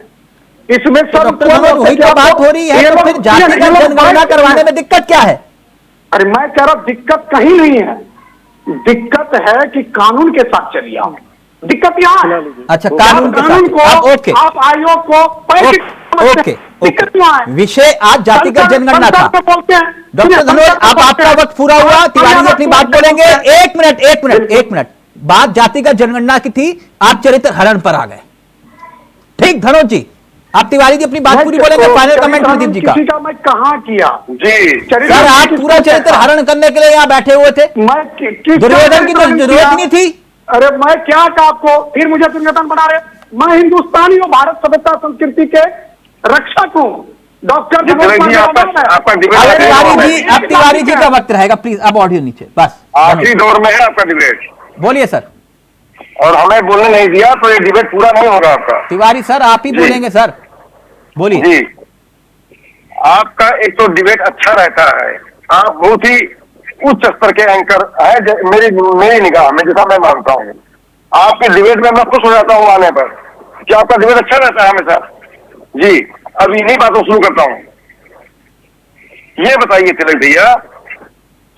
इसमें तो सब डॉक्टर मनोज वही तो बात हो रही है, तो फिर जातिगत जनगणना करवाने में दिक्कत क्या है? अरे मैं कह रहा हूं दिक्कत कहीं नहीं है, दिक्कत है कि कानून के साथ चलिए आप। दिक्कत यहाँ है। अच्छा, कानून के साथ को अब ओके आप आयोग को ओके दिक्कत यहाँ है। विषय आज जातिगत जनगणना था। बोलते हैं डॉक्टर धनोज, अब आपका वक्त पूरा हुआ, तिवारी जी अपनी बात बोलेंगे। एक मिनट बात जातिगत जनगणना की थी, आप चरित्र हरण पर आ गए। ठीक धनोज जी, आप तिवारी जी अपनी बात पूरी बोलेंगे, फाइनल कमेंट प्रदीप जी का। किसी का मैं कहाँ किया जी सर, आप पूरा चरित्र हरण करने के लिए यहाँ बैठे हुए थे, मैं दुर्योधन की तो जरूरत नहीं थी। अरे मैं क्या कहा आपको, फिर मुझे दुर्योधन बना रहे। मैं हिंदुस्तानी हूँ, भारत सभ्यता संस्कृति के रक्षक हूँ। डॉक्टर आपका तिवारी जी का वक्त रहेगा, प्लीज अब ऑडियो नीचे, बस आखिरी दौर में है आपका डिबेट, बोलिए सर। और हमें बोलने नहीं दिया तो ये डिबेट पूरा नहीं होगा आपका। तिवारी सर आप ही बोलेंगे सर, बोलिए। जी, आपका एक तो डिबेट अच्छा रहता है, आप बहुत ही उच्च स्तर के एंकर है मेरी निगाह में, जैसा मैं मानता हूँ। आपके डिबेट में मैं खुश हो जाता हूँ आने पर कि आपका डिबेट अच्छा रहता है हमेशा। जी, अब इन्हीं बातों शुरू करता हूँ। ये बताइए तिलक भैया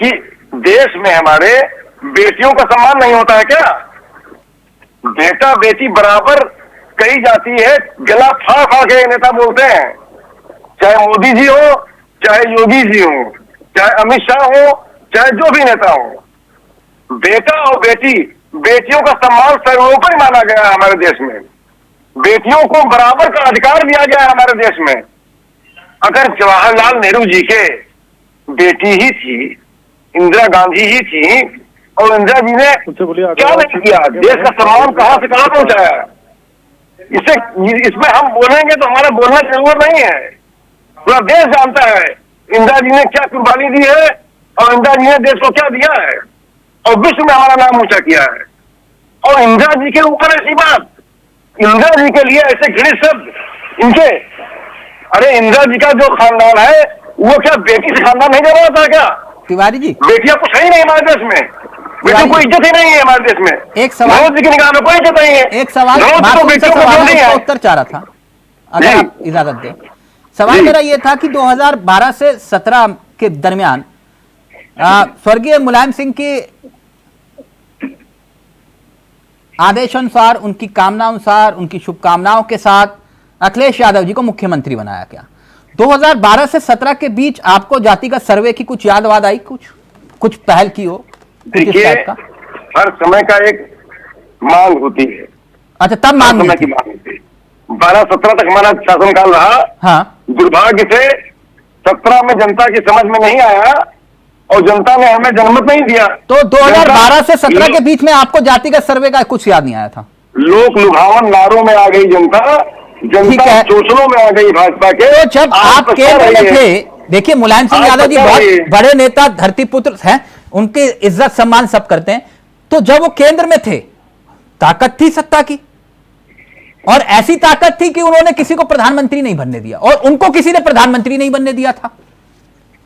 कि देश में हमारे बेटियों का सम्मान नहीं होता है क्या? बेटा बेटी बराबर कही जाती है, गला फाड़ फाड़ के नेता बोलते हैं, चाहे मोदी जी हो, चाहे योगी जी हो, चाहे अमित शाह हो, चाहे जो भी नेता हो। बेटा और बेटी, बेटियों का सम्मान सर्वोपरि माना गया है हमारे देश में। बेटियों को बराबर का अधिकार दिया गया है हमारे देश में। अगर जवाहरलाल नेहरू जी के बेटी ही थी, इंदिरा गांधी ही थी, और इंदिरा जी ने क्या नहीं किया, देश का सम्मान कहां से कहां पहुंचाया। इसमें हम बोलेंगे तो हमारा बोलना जरूरत नहीं है, पूरा देश जानता है इंदिरा जी ने क्या कुर्बानी दी है और इंदिरा जी ने देश को क्या दिया है, और विश्व में हमारा नाम ऊंचा किया है। और इंदिरा जी के ऊपर ऐसी बात, इंदिरा जी के लिए ऐसे घृणित शब्द इनके, अरे इंदिरा जी का जो खानदान है वो क्या बेटी से खानदान नहीं जमा होता क्या? तिवारी जी, बेटियां कुछ है ही नहीं हमारे देश में, बेटियों को इज्जत ही नहीं है हमारे देश में। एक सवाल मनोज जी की निगाह में कोई इज्जत नहीं है। एक सवाल तो बेटियों को बोल दिया, उत्तर चाह रहा था, अगर आप इजाजत दें। सवाल मेरा यह था कि 2012 से 17 के दरमियान स्वर्गीय मुलायम सिंह के आदेशानुसार, उनकी कामना अनुसार, उनकी शुभकामनाओं के साथ अखिलेश यादव जी को मुख्यमंत्री बनाया गया। 2012 से 17 के बीच आपको जातिगत सर्वे की कुछ याद वाद आई, कुछ पहल की हो? देखिए, हर समय का एक मांग होती है। अच्छा, तब मांग की मांग होती है। 12-17 तक हमारा शासनकाल रहा। हाँ, दुर्भाग्य से 17 में जनता की समझ में नहीं आया और जनता ने हमें जनमत नहीं दिया। तो 2012 से 17 के बीच में आपको जातिगत सर्वे का कुछ याद नहीं आया था? लोक लुभावन नारों में आ गई जनता शोषणों में आ गई भाजपा के। तो जब आप केंद्र में थे, देखिए मुलायम सिंह यादव जी बहुत बड़े नेता, धरतीपुत्र हैं, उनकी इज्जत सम्मान सब करते हैं, तो जब वो केंद्र में थे ताकत थी सत्ता की, और ऐसी ताकत थी कि उन्होंने किसी को प्रधानमंत्री नहीं बनने दिया, और उनको किसी ने प्रधानमंत्री नहीं बनने दिया था।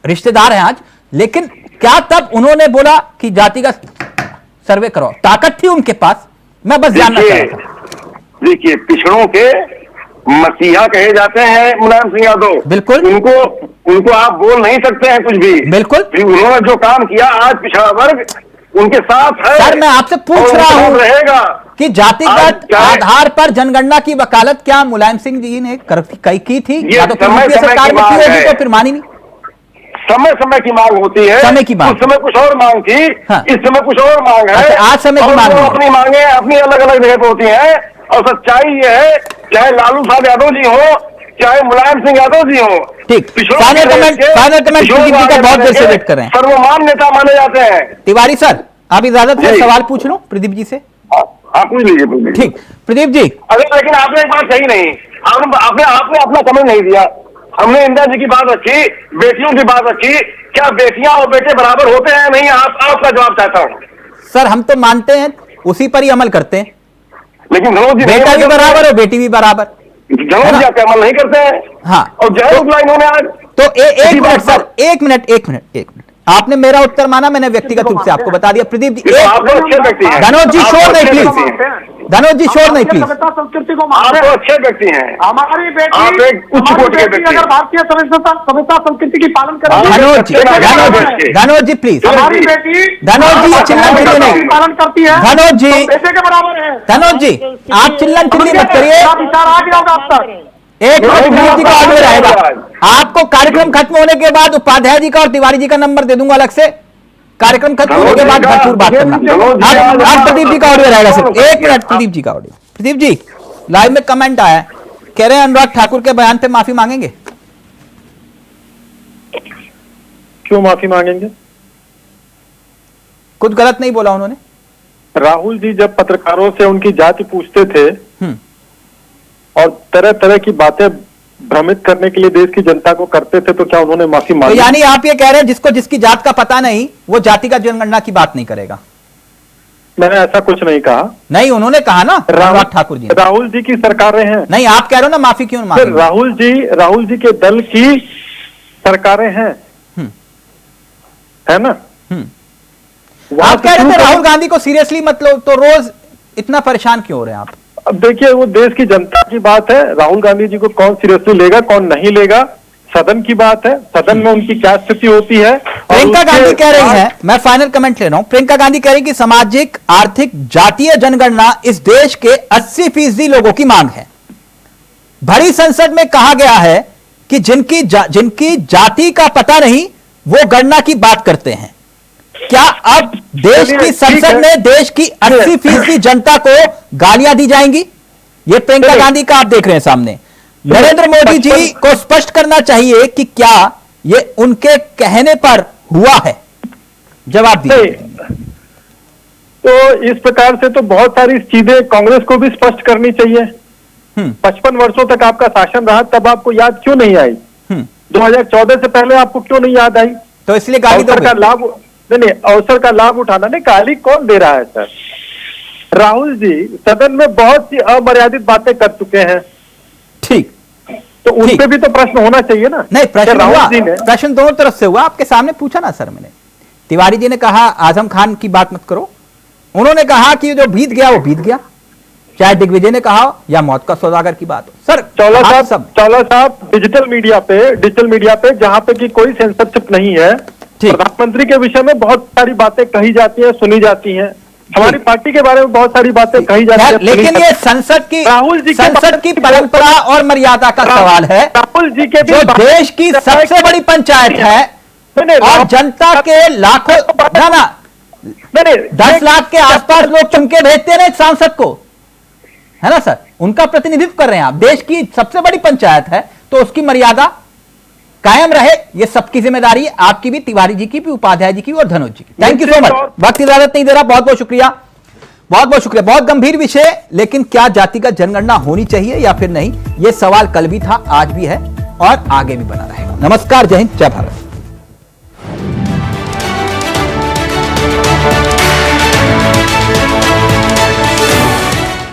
रिश्तेदार हैं आज, लेकिन क्या तब उन्होंने बोला कि जातिगत सर्वे करो? ताकत थी उनके पास, मैं बस जानना चाह रहा था। देखिए, पिछड़ों के मसीहा कहे जाते हैं मुलायम सिंह यादव। बिल्कुल, उनको आप बोल नहीं सकते हैं कुछ भी। बिल्कुल, उन्होंने जो काम किया, आज पिछड़ा वर्ग उनके साथ है। सर, मैं आपसे पूछ रहा हूं रहेगा कि जातिगत आधार पर जनगणना की वकालत क्या मुलायम सिंह जी ने की थी? या तो सरकार में की होगी तो फिर मानी नहीं। समय समय की मांग होती है, समय की मांग, उस समय कुछ और मांग थी। हाँ। इस समय कुछ और मांग है। अच्छा, आज समय की मांग, अपनी मांगे अपनी अलग अलग जगह पे होती हैं, और सच्चाई ये है, चाहे लालू साहब यादव जी हो, चाहे मुलायम सिंह यादव जी हो। ठीक, फाइनल कमेंट प्रदीप जी का बहुत देर से वेट कर रहे हैं। सर्वमान नेता माने जाते हैं। तिवारी सर, आप इजाजत है सवाल पूछ लो प्रदीप जी से? आप पूछ लीजिए। ठीक, प्रदीप जी। अगर लेकिन आपने एक बात सही नहीं, आपने अपना समय नहीं दिया। हमने इंदिरा जी की बात रखी, बेटियों की बात रखी, क्या बेटियां और बेटे बराबर होते हैं? नहीं, आपका जवाब चाहता हूं। सर, हम तो मानते हैं, उसी पर ही अमल करते हैं, लेकिन बेटा भी बराबर और बेटी भी बराबर। जनोज जी अमल नहीं करते हैं। हाँ, और जायज इन्होंने आज तो एक मिनट सर, एक मिनट आपने मेरा उत्तर माना, मैंने व्यक्तिगत रूप से आपको बता दिया। प्रदीप जी, आप तो अच्छे व्यक्ति हैं। धनोज जी शोर नहीं प्लीज, धनोज जी शोर नहीं प्लीज। सभ्यता संस्कृति को आप मानते तो हैं। अच्छे व्यक्ति हैं। हमारी बेटी, आप एक उच्च हमारी कोटि के बेटी व्यक्ति अगर हैं। भारतीय सभ्यता संस्कृति की पालन करेगी, धनोज जी, धनोज जी प्लीज, हमारी बेटी धनोज जी चिल्लन चिल्ली नहीं, पालन करती है, धनोज जी, तो बेटे के बराबर है। धनोज जी आप चिल्लन चिल्ली मत करिए। क्या विचार आ गया होगा अब तक? एक मिनट प्रदीप जी का ऑडियो रहेगा। आपको कार्यक्रम खत्म होने के बाद उपाध्याय जी का और तिवारी जी का नंबर दे दूंगा अलग से। कार्यक्रम खत्म होने के बाद भरपूर बात करना। अब प्रदीप जी का ऑडियो रहेगा सिर्फ। एक मिनट प्रदीप जी का ऑडियो। प्रदीप जी लाइव में कमेंट आया है, कह रहे हैं अनुराग ठाकुर के बयान पे माफी मांगेंगे। क्यों माफी मांगेंगे? कुछ गलत नहीं बोला उन्होंने। राहुल जी जब पत्रकारों से उनकी जाति पूछते थे और तरह तरह की बातें भ्रमित करने के लिए देश की जनता को करते थे, तो क्या उन्होंने माफी तो मांगी? यानी आप ये कह रहे हैं जिसको जिसकी जात का पता नहीं वो जाति का जनगणना की बात नहीं करेगा? मैंने ऐसा कुछ नहीं कहा। नहीं, उन्होंने कहा ना अनुराग ठाकुर जी। राहुल जी की सरकारें हैं। नहीं, आप कह रहे हो ना माफी क्यों मांगे? राहुल जी के दल की सरकारें हैं, है ना? आप कह रहे थे राहुल गांधी को सीरियसली मत लो, तो रोज इतना परेशान क्यों हो रहे हैं आप? अब देखिए, वो देश की जनता की बात है। राहुल गांधी जी को कौन सीरियसली लेगा, कौन नहीं लेगा, सदन की बात है। सदन में उनकी क्या स्थिति होती है। प्रियंका गांधी कह रही है, मैं फाइनल कमेंट ले रहा हूं, प्रियंका गांधी कह रही कि सामाजिक आर्थिक जातीय जनगणना इस देश के 80% लोगों की मांग है। भरी संसद में कहा गया है कि जिनकी जाति का पता नहीं वो गणना की बात करते हैं। क्या अब देश की संसद में देश की 80% जनता को गालियां दी जाएंगी? ये प्रियंका गांधी का आप देख रहे हैं सामने। नरेंद्र मोदी जी को स्पष्ट करना चाहिए कि क्या ये उनके कहने पर हुआ है। जवाब दीजिए। तो इस प्रकार से तो बहुत सारी चीजें कांग्रेस को भी स्पष्ट करनी चाहिए। 55 वर्षों तक आपका शासन रहा, तब आपको याद क्यों नहीं आई? 2014 से पहले आपको क्यों नहीं याद आई? तो इसलिए गाली अवसर का लाभ नहीं, अवसर का लाभ उठाना नहीं, गाली कौन दे रहा है सर? राहुल जी सदन में बहुत सी अमर्यादित बातें कर चुके हैं। ठीक, तो उन पे भी तो प्रश्न होना चाहिए ना। नहीं, प्रश्न हुआ, राहुल जी ने प्रश्न दोनों तरफ से हुआ, आपके सामने पूछा ना सर मैंने। तिवारी जी ने कहा आजम खान की बात मत करो, उन्होंने कहा कि जो बीत गया वो बीत गया, चाहे दिग्विजय ने कहा या मौत का सौदागर की बात हो। सर चावला साहब डिजिटल मीडिया पे जहां पे कि कोई सेंसरशिप नहीं है, प्रधानमंत्री के विषय में बहुत सारी बातें कही जाती हैं, सुनी जाती हैं। हमारी पार्टी के बारे में बहुत सारी बातें कही जाती हैं, लेकिन ये संसद की परंपरा और मर्यादा का सवाल है। राहुल जी के जो देश की सबसे बड़ी पंचायत है और जनता के लाखों ना 10 लाख के आसपास लोग चुन के भेजते हैं ना एक सांसद को, है ना सर, उनका प्रतिनिधित्व कर रहे हैं आप। देश की सबसे बड़ी पंचायत है तो उसकी मर्यादा कायम रहे, ये सबकी जिम्मेदारी है, आपकी भी, तिवारी जी की भी, उपाध्याय जी की और धनोज जी की। Thank you so much. वक्त इजाजत नहीं दे रहा, बहुत बहुत शुक्रिया, बहुत बहुत शुक्रिया। बहुत गंभीर विषय, लेकिन क्या जातिगत जनगणना होनी चाहिए या फिर नहीं, यह सवाल कल भी था, आज भी है और आगे भी बना रहेगा। नमस्कार, जय हिंद, जय भारत।